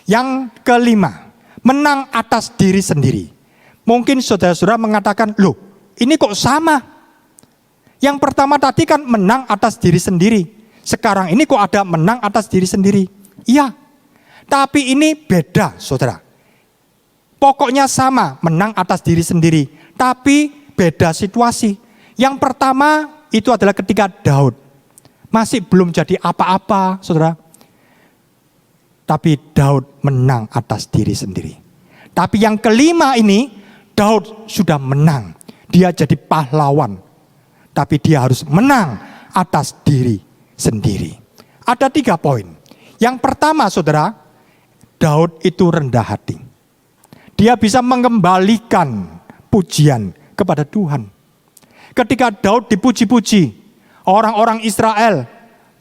yang kelima, menang atas diri sendiri. Mungkin saudara-saudara mengatakan, loh ini kok sama? Yang pertama tadi kan menang atas diri sendiri. Sekarang ini kok ada menang atas diri sendiri? Iya, tapi ini beda saudara. Pokoknya sama, menang atas diri sendiri, tapi beda situasi. Yang pertama itu adalah ketika Daud masih belum jadi apa-apa saudara. Tapi Daud menang atas diri sendiri. Tapi yang kelima ini, Daud sudah menang. Dia jadi pahlawan. Tapi dia harus menang atas diri sendiri. Ada 3 poin. Yang pertama saudara, Daud itu rendah hati. Dia bisa mengembalikan pujian kepada Tuhan. Ketika Daud dipuji-puji, orang-orang Israel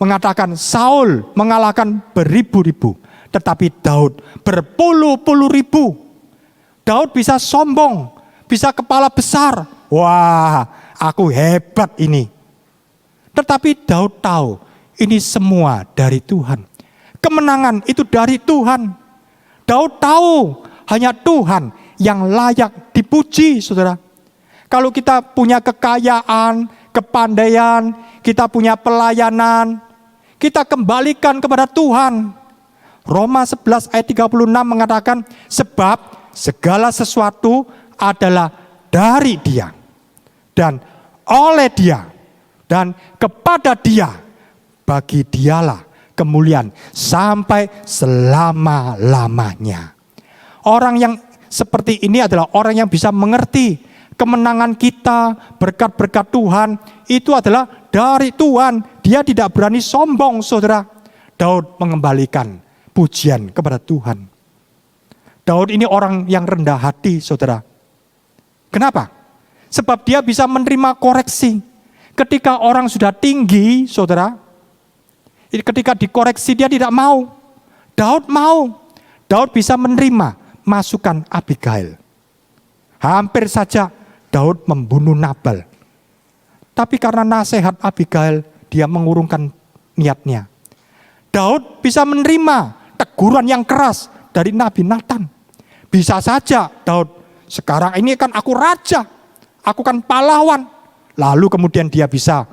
mengatakan Saul mengalahkan beribu-ribu. Tetapi Daud berpuluh-puluh ribu. Daud bisa sombong, bisa kepala besar. Wah, aku hebat ini. Tetapi Daud tahu ini semua dari Tuhan. Kemenangan itu dari Tuhan. Daud tahu hanya Tuhan yang layak dipuji, saudara. Kalau kita punya kekayaan, kepandaian, kita punya pelayanan, kita kembalikan kepada Tuhan. Roma 11 ayat 36 mengatakan, sebab segala sesuatu adalah dari Dia, dan oleh Dia, dan kepada Dia, bagi Dialah kemuliaan sampai selama-lamanya. Orang yang seperti ini adalah orang yang bisa mengerti kemenangan kita, berkat-berkat Tuhan, itu adalah dari Tuhan. Dia tidak berani sombong, saudara. Daud mengembalikan pujian kepada Tuhan. Daud ini orang yang rendah hati, saudara. Kenapa? Sebab dia bisa menerima koreksi. Ketika orang sudah tinggi, saudara, ketika dikoreksi dia tidak mau. Daud mau. Daud bisa menerima masukan Abigail. Hampir saja Daud membunuh Nabal. Tapi karena nasihat Abigail, dia mengurungkan niatnya. Daud bisa menerima teguran yang keras dari Nabi Nathan. Bisa saja Daud, sekarang ini kan aku raja, aku kan pahlawan. Lalu kemudian dia bisa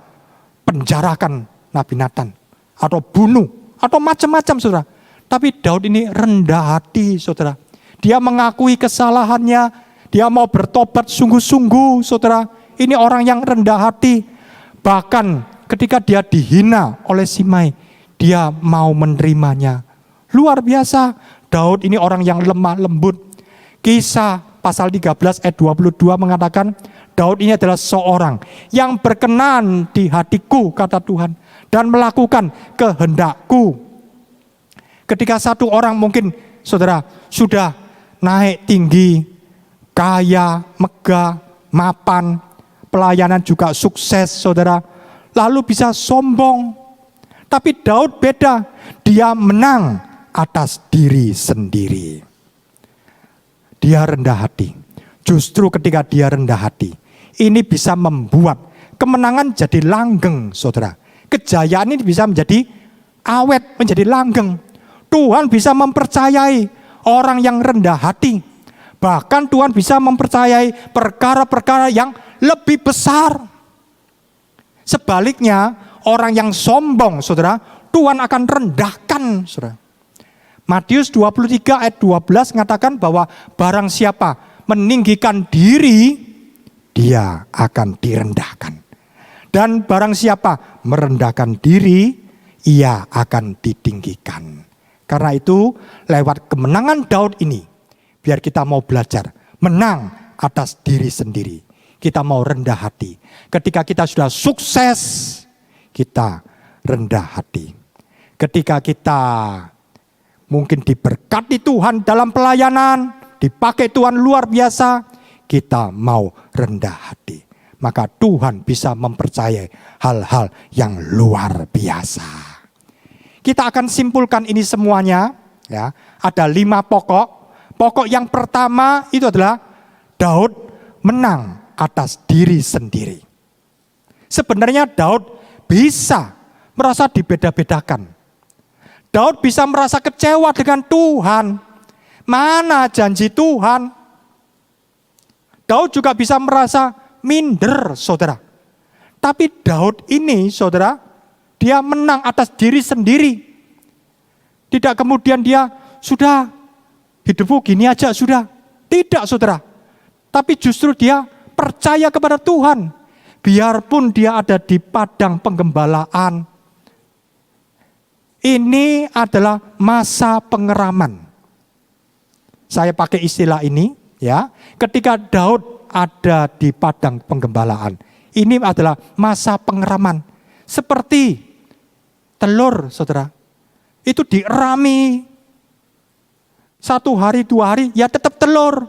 penjarakan Nabi Nathan, atau bunuh, atau macam-macam saudara. Tapi Daud ini rendah hati saudara. Dia mengakui kesalahannya, dia mau bertobat sungguh-sungguh saudara. Ini orang yang rendah hati. Bahkan ketika dia dihina oleh Simei, dia mau menerimanya. Luar biasa, Daud ini orang yang lemah lembut. Kisah pasal 13 ayat 22 mengatakan, Daud ini adalah seorang yang berkenan di hatiku, kata Tuhan, dan melakukan kehendakku. Ketika satu orang mungkin, saudara, sudah naik tinggi, kaya, megah, mapan, pelayanan juga sukses, saudara, lalu bisa sombong. Tapi Daud beda, dia menang atas diri sendiri. Dia rendah hati. Justru ketika dia rendah hati, ini bisa membuat kemenangan jadi langgeng, saudara. Kejayaan ini bisa menjadi awet, menjadi langgeng. Tuhan bisa mempercayai orang yang rendah hati. Bahkan Tuhan bisa mempercayai perkara-perkara yang lebih besar. Sebaliknya, orang yang sombong, saudara, Tuhan akan rendahkan, saudara. Matius 23 ayat 12 mengatakan bahwa barang siapa meninggikan diri, dia akan direndahkan. Dan barang siapa merendahkan diri, ia akan ditinggikan. Karena itu, lewat kemenangan Daud ini, biar kita mau belajar menang atas diri sendiri. Kita mau rendah hati. Ketika kita sudah sukses, kita rendah hati. Ketika kita mungkin diberkati Tuhan dalam pelayanan, dipakai Tuhan luar biasa, kita mau rendah hati. maka Tuhan bisa mempercayai hal-hal yang luar biasa. Kita akan simpulkan ini semuanya, ya. Ada 5 pokok. Pokok yang pertama itu adalah Daud menang atas diri sendiri. Sebenarnya Daud bisa merasa dibeda-bedakan. Daud bisa merasa kecewa dengan Tuhan. Mana janji Tuhan? Daud juga bisa merasa minder, saudara. Tapi Daud ini, saudara, dia menang atas diri sendiri. Tidak kemudian dia sudah hidupku gini aja sudah. Tidak, saudara. Tapi justru dia percaya kepada Tuhan. Biarpun dia ada di padang penggembalaan. Ini adalah masa pengeraman. Saya pakai istilah ini, ya. Ketika Daud ada di padang penggembalaan, ini adalah masa pengeraman. Seperti telur, saudara. Itu dierami. 1 hari, 2 hari, ya tetap telur.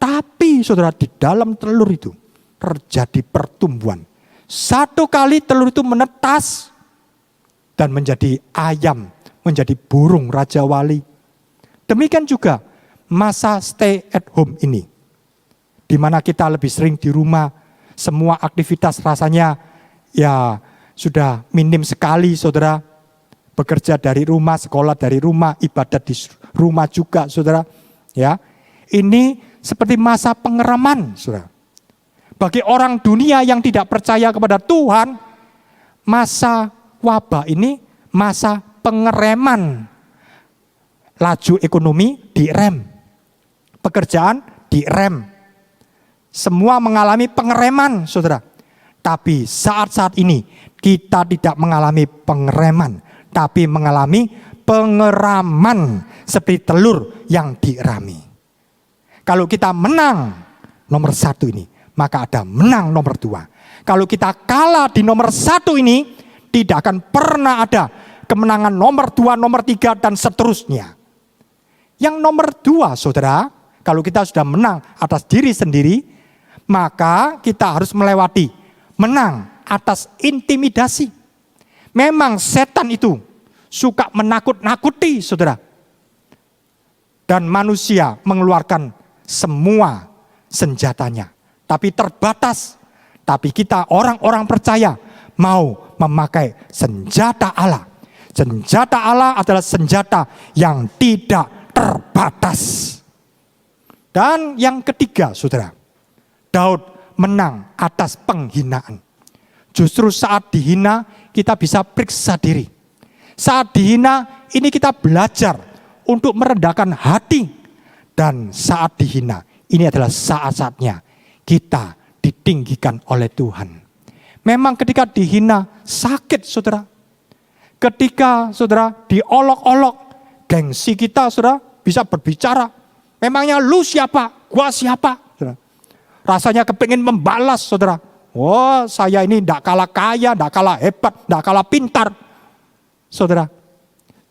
Tapi, saudara, di dalam telur itu terjadi pertumbuhan. 1 kali telur itu menetas dan menjadi ayam, menjadi burung Raja Wali. Demikian juga masa stay at home ini, di mana kita lebih sering di rumah, semua aktivitas rasanya ya sudah minim sekali, saudara. Bekerja dari rumah, sekolah dari rumah, ibadat di rumah juga, saudara. Ya, ini seperti masa pengeraman, saudara. Bagi orang dunia yang tidak percaya kepada Tuhan, masa wabah ini masa pengereman. Laju ekonomi direm, pekerjaan direm. Semua mengalami pengereman, saudara. Tapi saat-saat ini kita tidak mengalami pengereman, tapi mengalami pengeraman seperti telur yang dirami. Kalau kita menang nomor 1 ini, maka ada menang nomor 2. Kalau kita kalah di nomor 1 ini, tidak akan pernah ada kemenangan nomor 2, nomor 3, dan seterusnya. Yang nomor 2, saudara, kalau kita sudah menang atas diri sendiri, maka kita harus melewati menang atas intimidasi. Memang setan itu suka menakut-nakuti, saudara. Dan manusia mengeluarkan semua senjatanya. Tapi terbatas. Tapi kita orang-orang percaya mau memakai senjata Allah. Senjata Allah adalah senjata yang tidak terbatas. Dan yang ketiga, saudara, Daud menang atas penghinaan. Justru saat dihina kita bisa periksa diri. Saat dihina ini kita belajar untuk merendahkan hati. Dan saat dihina ini adalah saat-saatnya kita ditinggikan oleh Tuhan. Memang ketika dihina sakit, saudara. Ketika saudara diolok-olok, gengsi kita, saudara, bisa berbicara. Memangnya lu siapa? Gua siapa? Saudara. Rasanya kepingin membalas, saudara. Oh, saya ini tidak kalah kaya, tidak kalah hebat, tidak kalah pintar. Saudara,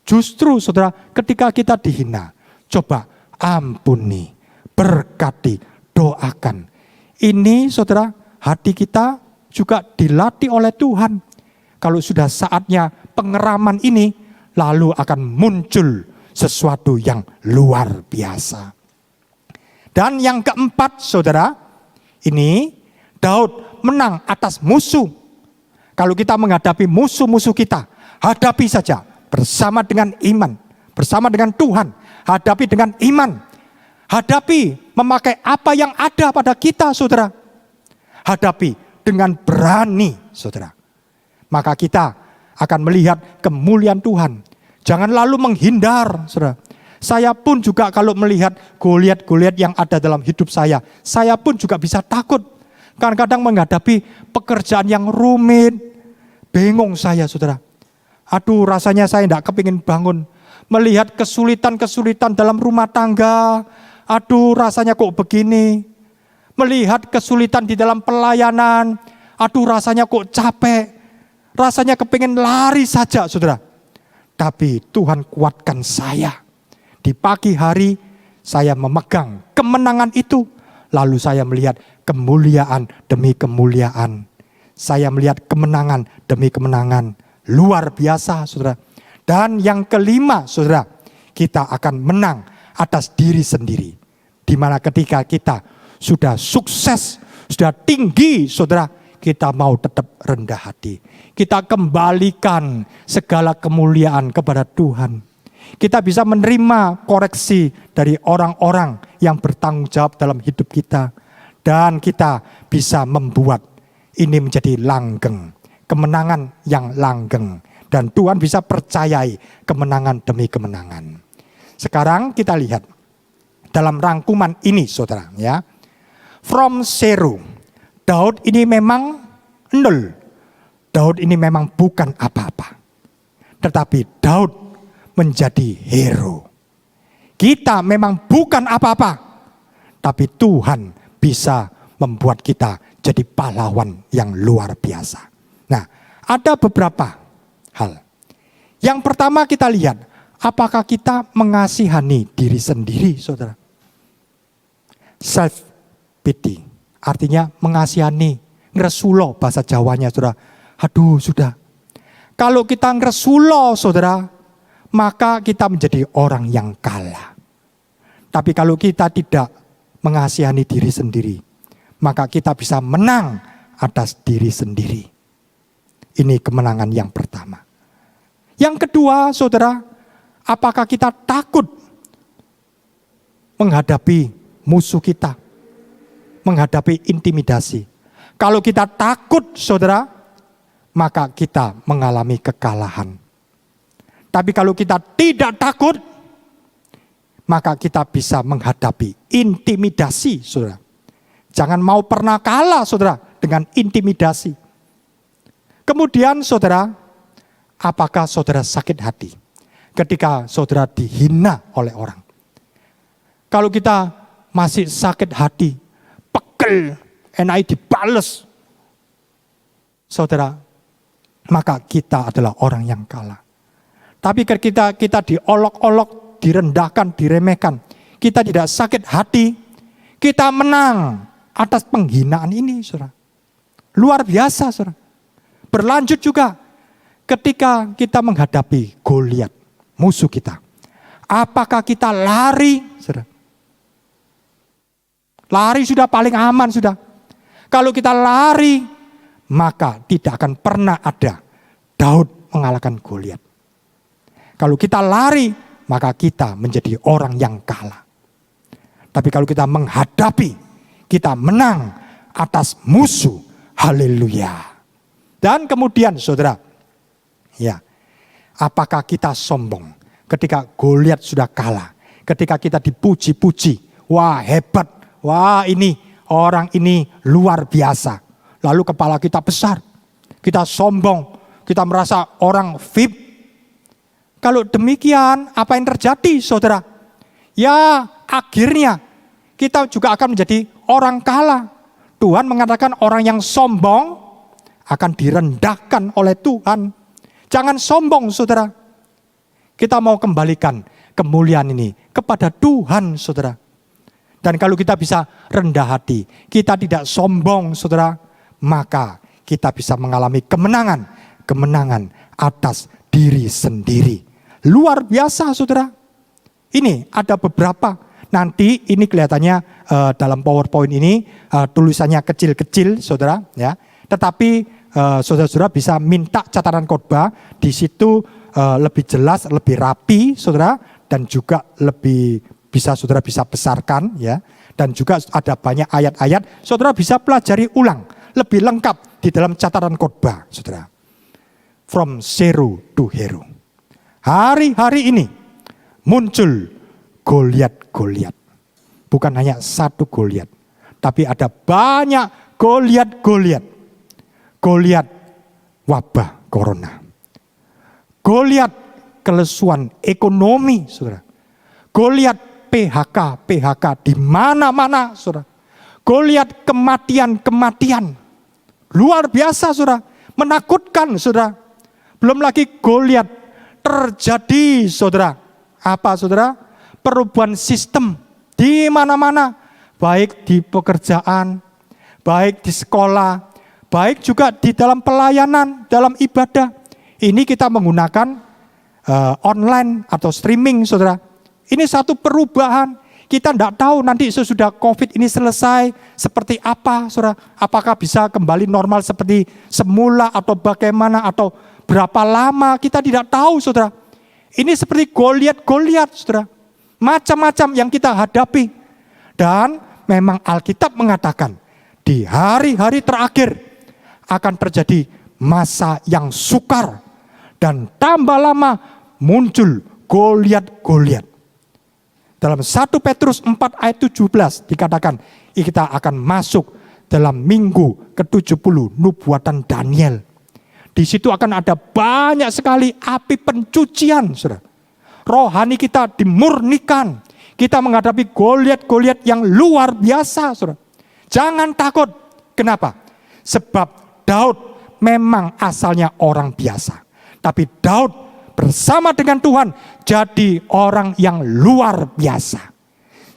justru saudara, ketika kita dihina, coba ampuni, berkati, doakan. Ini saudara, hati kita juga dilatih oleh Tuhan. Kalau sudah saatnya pengeraman ini, lalu akan muncul sesuatu yang luar biasa. Dan yang keempat, saudara, ini Daud menang atas musuh. Kalau kita menghadapi musuh-musuh kita, hadapi saja bersama dengan iman, bersama dengan Tuhan. Hadapi dengan iman. Hadapi memakai apa yang ada pada kita, saudara. Hadapi dengan berani, saudara. Maka kita akan melihat kemuliaan Tuhan. Jangan lalu menghindar, saudara. Saya pun juga kalau melihat Goliat-Goliat yang ada dalam hidup saya pun juga bisa takut. Kadang-kadang menghadapi pekerjaan yang rumit, bingung saya, saudara. Aduh, rasanya saya tidak kepingin bangun. Melihat kesulitan-kesulitan dalam rumah tangga, aduh rasanya kok begini. Melihat kesulitan di dalam pelayanan, aduh rasanya kok capek. Rasanya kepingin lari saja, saudara. Tapi Tuhan kuatkan saya. Di pagi hari saya memegang kemenangan itu. Lalu saya melihat kemuliaan demi kemuliaan. Saya melihat kemenangan demi kemenangan. Luar biasa, saudara. Dan yang kelima, saudara, kita akan menang atas diri sendiri. Di mana ketika kita sudah sukses, sudah tinggi, saudara, kita mau tetap rendah hati. Kita kembalikan segala kemuliaan kepada Tuhan. Kita bisa menerima koreksi dari orang-orang yang bertanggung jawab dalam hidup kita. Dan kita bisa membuat ini menjadi langgeng. Kemenangan yang langgeng. Dan Tuhan bisa percayai kemenangan demi kemenangan. Sekarang kita lihat dalam rangkuman ini, saudara, ya. From zero, Daud ini memang nol. Daud ini memang bukan apa-apa. Tetapi Daud menjadi hero. Kita memang bukan apa-apa. Tapi Tuhan bisa membuat kita jadi pahlawan yang luar biasa. Nah, ada beberapa hal. Yang pertama kita lihat, apakah kita mengasihani diri sendiri, saudara? Self pity, artinya mengasihani, ngresulo bahasa Jawanya, saudara. Aduh, sudah. Kalau kita ngresulo, saudara, maka kita menjadi orang yang kalah. Tapi kalau kita tidak mengasihani diri sendiri, maka kita bisa menang atas diri sendiri. Ini kemenangan yang pertama. Yang kedua, saudara, apakah kita takut menghadapi musuh kita, menghadapi intimidasi? Kalau kita takut, saudara, maka kita mengalami kekalahan. Tapi kalau kita tidak takut, maka kita bisa menghadapi intimidasi, saudara. Jangan mau pernah kalah, saudara, dengan intimidasi. Kemudian, saudara, apakah saudara sakit hati ketika saudara dihina oleh orang? Kalau kita masih sakit hati, pegel, enaknya dibales, saudara, maka kita adalah orang yang kalah. Tapi ketika kita diolok-olok, direndahkan, diremehkan, kita tidak sakit hati, kita menang atas penghinaan ini, saudara. Luar biasa, saudara. Berlanjut juga ketika kita menghadapi Goliat, musuh kita. Apakah kita lari, saudara? Lari sudah paling aman, sudah. Kalau kita lari, maka tidak akan pernah ada Daud mengalahkan Goliat. Kalau kita lari, maka kita menjadi orang yang kalah. Tapi kalau kita menghadapi, kita menang atas musuh. Haleluya. Dan kemudian, saudara, ya, apakah kita sombong ketika Goliat sudah kalah? Ketika kita dipuji-puji, wah hebat, wah ini orang ini luar biasa. Lalu kepala kita besar, kita sombong, kita merasa orang VIP. Kalau demikian, apa yang terjadi, saudara? Ya, akhirnya kita juga akan menjadi orang kalah. Tuhan mengatakan orang yang sombong akan direndahkan oleh Tuhan. Jangan sombong, saudara. Kita mau kembalikan kemuliaan ini kepada Tuhan, saudara. Dan kalau kita bisa rendah hati, kita tidak sombong, saudara, maka kita bisa mengalami kemenangan atas diri sendiri. Luar biasa, saudara. Ini ada beberapa. Nanti ini kelihatannya dalam PowerPoint ini tulisannya kecil-kecil, saudara. Ya. Tetapi saudara-saudara bisa minta catatan khotbah. Di situ lebih jelas, lebih rapi, saudara. Dan juga lebih saudara bisa besarkan. Ya. Dan juga ada banyak ayat-ayat. Saudara bisa pelajari ulang. Lebih lengkap di dalam catatan khotbah, saudara. From zero to hero. Hari-hari ini muncul Goliat-Goliat. Bukan hanya satu Goliat, tapi ada banyak Goliat-Goliat. Goliat wabah corona. Goliat kelesuan ekonomi, saudara. Goliat PHK di mana-mana, saudara. Goliat kematian. Luar biasa, saudara. Menakutkan, saudara. Belum lagi Goliat terjadi, saudara. Apa, saudara? Perubahan sistem di mana-mana, baik di pekerjaan, baik di sekolah, baik juga di dalam pelayanan, dalam ibadah. Ini kita menggunakan online atau streaming, saudara. Ini satu perubahan. Kita tidak tahu nanti sesudah COVID ini selesai seperti apa, saudara. Apakah bisa kembali normal seperti semula atau bagaimana atau berapa lama, kita tidak tahu, saudara. Ini seperti Goliat, saudara. Macam-macam yang kita hadapi. Dan memang Alkitab mengatakan di hari-hari terakhir akan terjadi masa yang sukar. Dan tambah lama muncul Goliat. Dalam 1 Petrus 4 ayat 17 dikatakan kita akan masuk dalam minggu ke-70 nubuatan Daniel. Di situ akan ada banyak sekali api pencucian, saudara. Rohani kita dimurnikan. Kita menghadapi Goliat yang luar biasa, saudara. Jangan takut. Kenapa? Sebab Daud memang asalnya orang biasa. Tapi Daud bersama dengan Tuhan jadi orang yang luar biasa.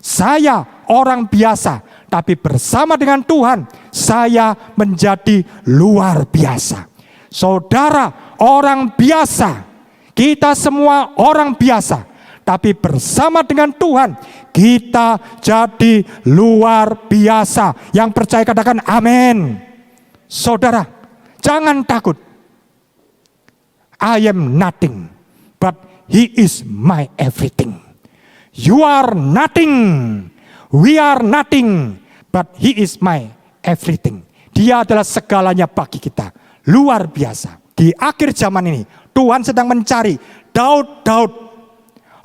Saya orang biasa, tapi bersama dengan Tuhan saya menjadi luar biasa. Saudara orang biasa, kita semua orang biasa, tapi bersama dengan Tuhan kita jadi luar biasa. Yang percaya katakan amin. Saudara, jangan takut. I am nothing, but He is my everything. You are nothing, we are nothing, but He is my everything. Dia adalah segalanya bagi kita. Luar biasa. Di akhir zaman ini, Tuhan sedang mencari Daud,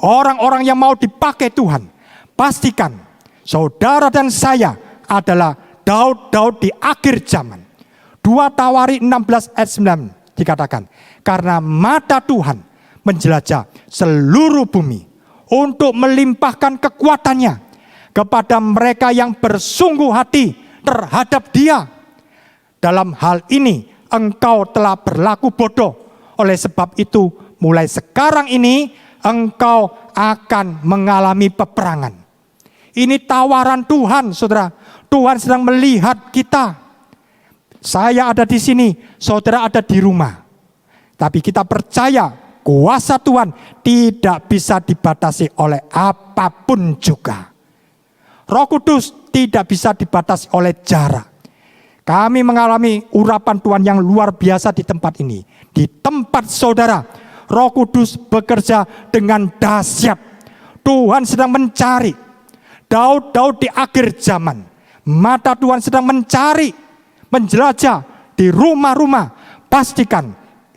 orang-orang yang mau dipakai Tuhan. Pastikan, saudara dan saya adalah Daud di akhir zaman. 2 Tawari 16 ayat 9 dikatakan, karena mata Tuhan menjelajah seluruh bumi untuk melimpahkan kekuatannya kepada mereka yang bersungguh hati terhadap Dia. Dalam hal ini engkau telah berlaku bodoh. Oleh sebab itu mulai sekarang ini engkau akan mengalami peperangan. Ini tawaran Tuhan, saudara. Tuhan sedang melihat kita. Saya ada di sini, saudara ada di rumah. Tapi kita percaya kuasa Tuhan tidak bisa dibatasi oleh apapun juga. Roh Kudus tidak bisa dibatasi oleh jarak. Kami mengalami urapan Tuhan yang luar biasa di tempat ini. Di tempat saudara, Roh Kudus bekerja dengan dahsyat. Tuhan sedang mencari Daud di akhir zaman. Mata Tuhan sedang mencari, menjelajah di rumah-rumah. Pastikan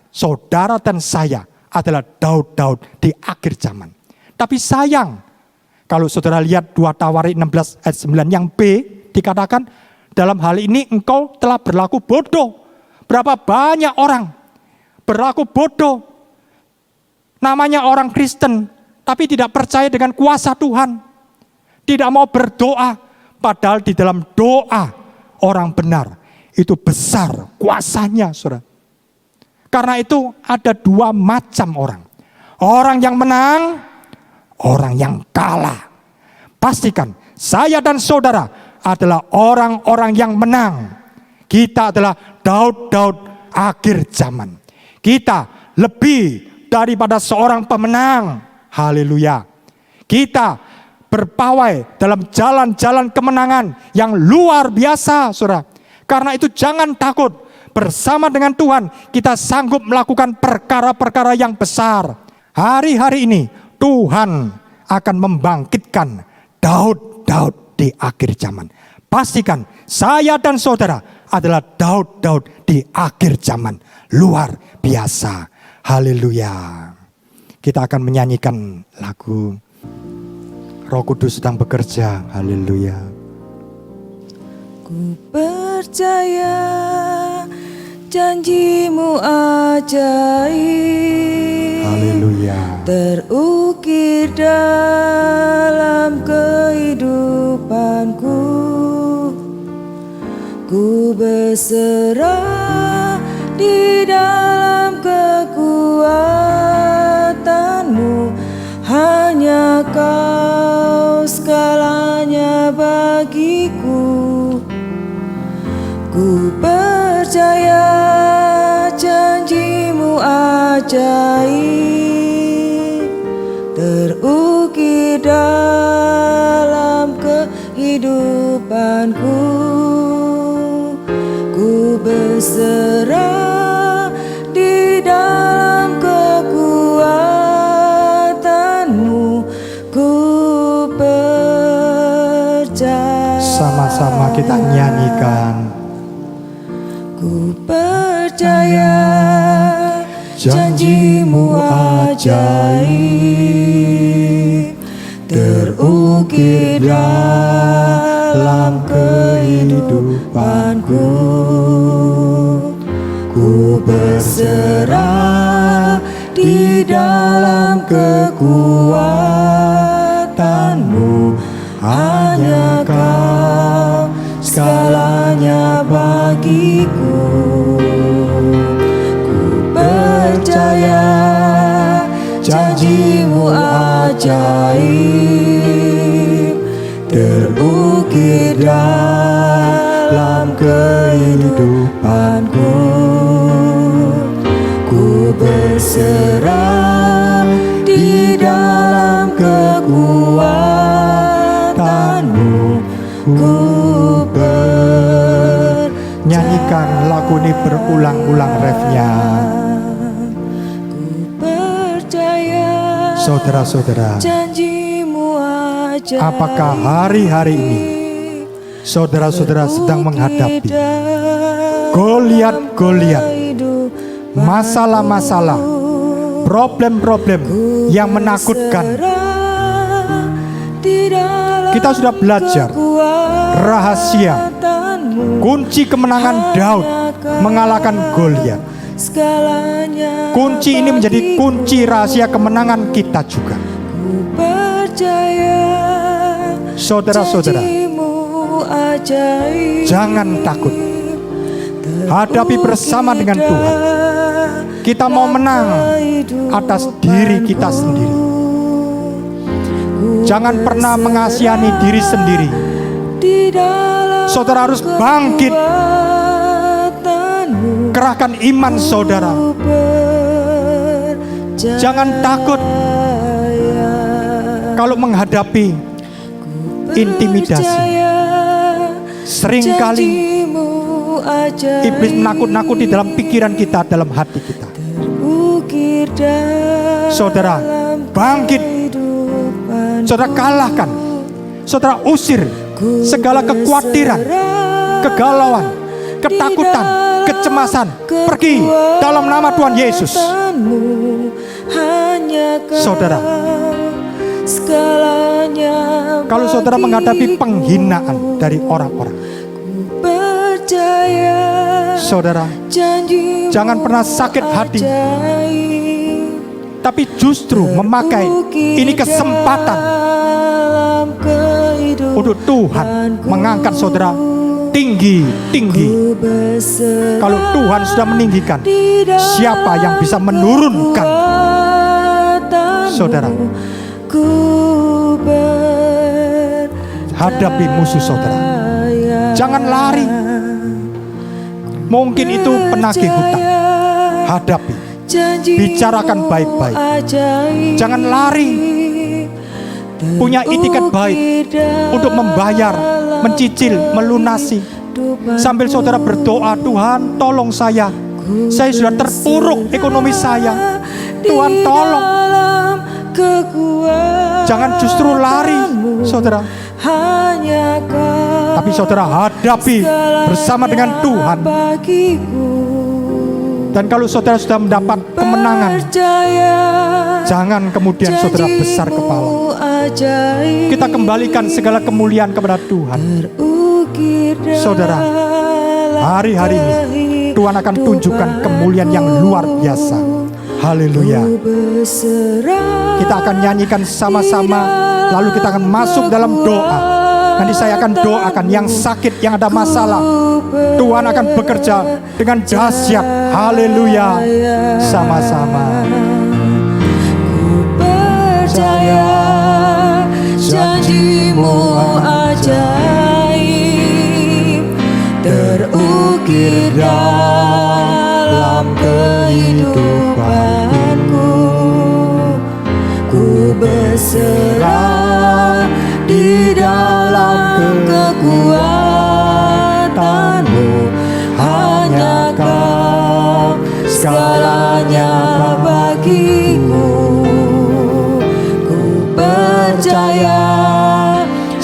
saudara dan saya adalah Daud di akhir zaman. Tapi sayang, kalau saudara lihat 2 Tawari 16 ayat 9 yang B dikatakan, dalam hal ini engkau telah berlaku bodoh. Berapa banyak orang berlaku bodoh. Namanya orang Kristen, tapi tidak percaya dengan kuasa Tuhan. Tidak mau berdoa, padahal di dalam doa orang benar itu besar kuasanya, saudara. Karena itu ada 2 macam orang. Orang yang menang, orang yang kalah. Pastikan saya dan saudara adalah orang-orang yang menang. Kita adalah Daud akhir zaman. Kita lebih daripada seorang pemenang. Haleluya. Kita berpawai dalam jalan-jalan kemenangan yang luar biasa, saudara. Karena itu jangan takut. Bersama dengan Tuhan kita sanggup melakukan perkara-perkara yang besar. Hari-hari ini Tuhan akan membangkitkan Daud di akhir zaman. Pastikan saya dan saudara adalah Daud di akhir zaman. Luar biasa. Haleluya. Kita akan menyanyikan lagu Roh Kudus sedang bekerja. Haleluya. Ku percaya janjimu ajaib. Haleluya. Terukir dalam kehidupanku. Ku berserah di dalam kekuatanmu. Hanya Kau segalanya bagiku. ajaib terukir dalam kehidupanku. Ku berserah di dalam kekuatanmu. Ku percaya. Sama-sama kita nyanyikan. Ku percaya janjimu ajaib terukir dalam kehidupanku. Ku berserah di dalam kekuatanmu. Hanya Kau segalanya bagiku. Ku percaya janjimu ajaib terukir dalam kehidupanku. Ku berserah di dalam kekuatanmu. Ku Nyanyikan lagu ini berulang-ulang refnya. Ku percaya Saudara-saudara, janjimu ajaib. apakah hari-hari ini saudara-saudara sedang menghadapi Goliat-Goliat, masalah-masalah, problem-problem yang menakutkan? Kita sudah belajar rahasia kunci kemenangan Daud mengalahkan Goliat. Kunci ini menjadi kunci rahasia kemenangan kita juga. Saudara-saudara, jangan takut. Hadapi bersama dengan Tuhan. Kita mau menang atas diri kita sendiri. Jangan pernah mengasihani diri sendiri. Saudara harus bangkit. Kerahkan iman saudara. Jangan takut kalau menghadapi intimidasi. Seringkali iblis menakut-nakuti dalam pikiran kita, dalam hati kita. Saudara, bangkit. Saudara kalahkan. Saudara usir segala kekhawatiran, kegalauan, ketakutan, kecemasan. Pergi dalam nama Tuhan Yesus. Saudara, kalau saudara menghadapi penghinaan dari orang-orang, saudara, jangan pernah sakit hati, tapi justru memakai ini kesempatan untuk Tuhan mengangkat saudara tinggi-tinggi. Kalau Tuhan sudah meninggikan, siapa yang bisa menurunkan? Saudara, hadapi musuh saudara. Jangan lari. Mungkin itu penagih hutang. Hadapi. Bicarakan baik-baik. Jangan lari. Punya itikat baik untuk membayar, mencicil, melunasi. Sambil saudara berdoa, Tuhan tolong saya sudah terpuruk ekonomi saya. Tuhan tolong. Jangan justru lari saudara, tapi saudara hadapi bersama dengan Tuhan. Dan kalau saudara sudah mendapat kemenangan, jangan kemudian saudara besar kepala. Kita kembalikan segala kemuliaan kepada Tuhan. Saudara, hari-hari ini Tuhan akan tunjukkan kemuliaan yang luar biasa. Haleluya. Kita akan nyanyikan sama-sama, lalu kita akan masuk dalam doa. Nanti saya akan doakan yang sakit, yang ada masalah. Tuhan akan bekerja dengan dahsyat. Haleluya. Sama-sama. Ku percaya janjimu ajaib terukir dalam kehidupanku.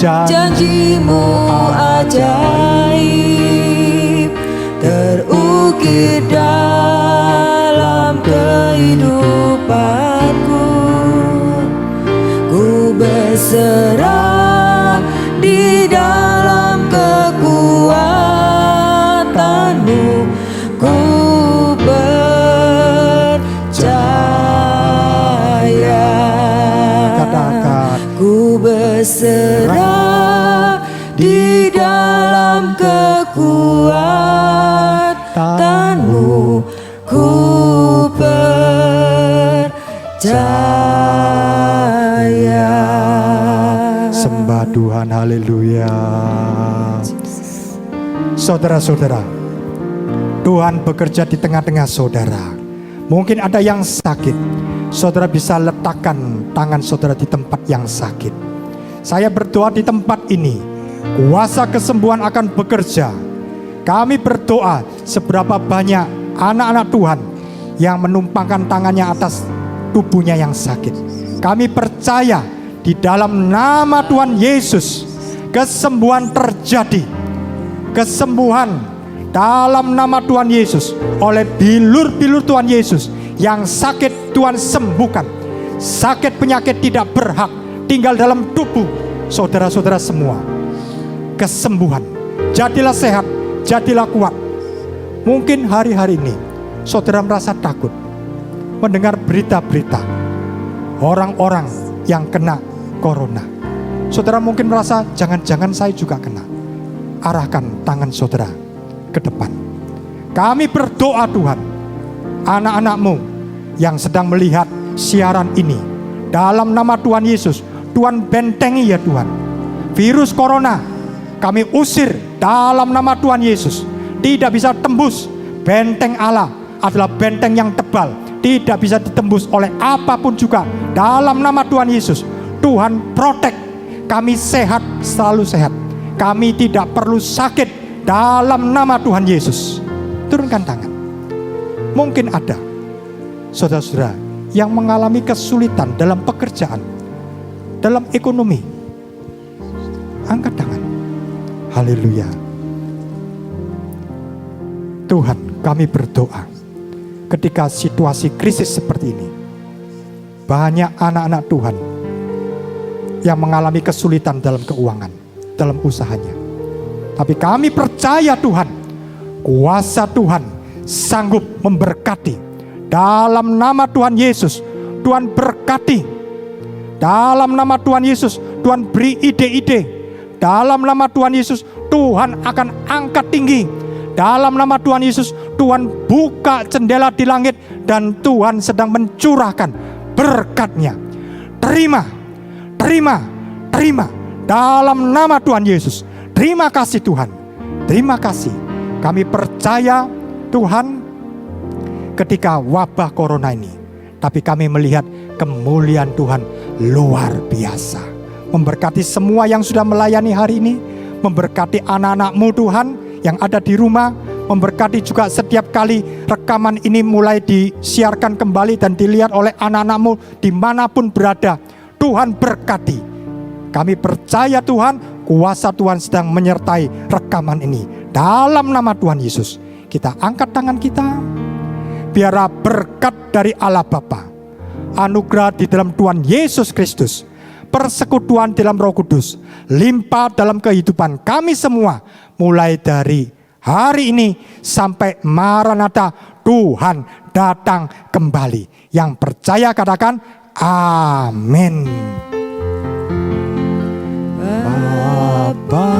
Janjimu ajaib terukir dalam kehidupanku. Ku berserah di dalam kekuatanmu. Ku percaya. Katakan, Ku berserah di dalam kekuatanmu. Ku percaya. sembah Tuhan, haleluya. Saudara-saudara, Tuhan bekerja di tengah-tengah saudara. Mungkin ada yang sakit, saudara bisa letakkan tangan saudara di tempat yang sakit. Saya berdoa di tempat ini, kuasa kesembuhan akan bekerja. Kami berdoa seberapa banyak anak-anak Tuhan yang menumpangkan tangannya atas tubuhnya yang sakit. Kami percaya di dalam nama Tuhan Yesus, kesembuhan terjadi. Kesembuhan dalam nama Tuhan Yesus, oleh bilur-bilur Tuhan Yesus. Yang sakit Tuhan sembuhkan. Sakit penyakit tidak berhak tinggal dalam tubuh saudara-saudara semua. Kesembuhan, jadilah sehat, jadilah kuat. Mungkin hari-hari ini saudara merasa takut mendengar berita-berita orang-orang yang kena corona. Saudara mungkin merasa jangan-jangan saya juga kena. Arahkan tangan saudara ke depan. Kami berdoa Tuhan, anak-anak-Mu yang sedang melihat siaran ini, dalam nama Tuhan Yesus, Tuhan bentengi ya Tuhan. Virus corona kami usir dalam nama Tuhan Yesus. Tidak bisa tembus. Benteng Allah adalah benteng yang tebal, tidak bisa ditembus oleh apapun juga. Dalam nama Tuhan Yesus, Tuhan protek. Kami sehat, selalu sehat. Kami tidak perlu sakit dalam nama Tuhan Yesus. Turunkan tangan. Mungkin ada saudara-saudara yang mengalami kesulitan dalam pekerjaan, dalam ekonomi. Angkat tangan. Haleluya. Tuhan, kami berdoa ketika situasi krisis seperti ini, banyak anak-anak Tuhan yang mengalami kesulitan dalam keuangan, dalam usahanya. Tapi kami percaya Tuhan, kuasa Tuhan sanggup memberkati. Dalam nama Tuhan Yesus, Tuhan berkati. Dalam nama Tuhan Yesus, Tuhan beri ide-ide. Dalam nama Tuhan Yesus, Tuhan akan angkat tinggi. Dalam nama Tuhan Yesus, Tuhan buka jendela di langit dan Tuhan sedang mencurahkan berkat-Nya. Terima, terima, terima. Dalam nama Tuhan Yesus. Terima kasih Tuhan. Terima kasih. Kami percaya Tuhan, ketika wabah corona ini, tapi kami melihat kemuliaan Tuhan luar biasa. Memberkati semua yang sudah melayani hari ini. Memberkati anak-anak-Mu Tuhan yang ada di rumah. Memberkati juga setiap kali rekaman ini mulai disiarkan kembali dan dilihat oleh anak-anak-Mu dimanapun berada. Tuhan berkati. Kami percaya Tuhan, kuasa Tuhan sedang menyertai rekaman ini. Dalam nama Tuhan Yesus, kita angkat tangan kita. Biarlah berkat dari Allah Bapa, anugerah di dalam Tuhan Yesus Kristus, persekutuan dalam Roh Kudus, limpah dalam kehidupan kami semua, mulai dari hari ini sampai Maranatha, Tuhan datang kembali. Yang percaya katakan amin. Bapa,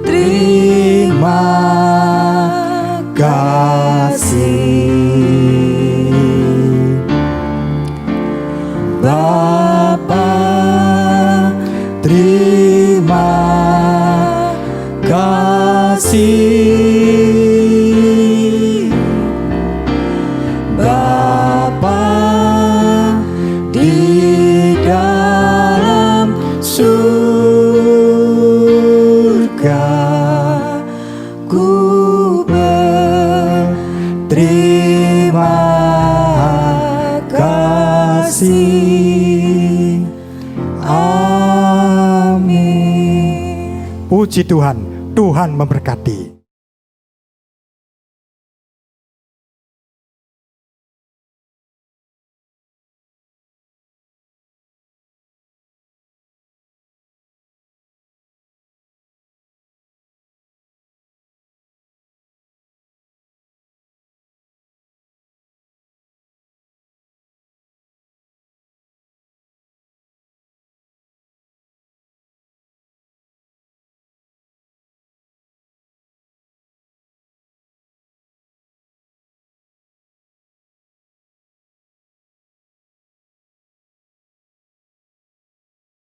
terima kasih. Bapa, terima kasih. Bapa, di Puji Tuhan, Tuhan memberkati.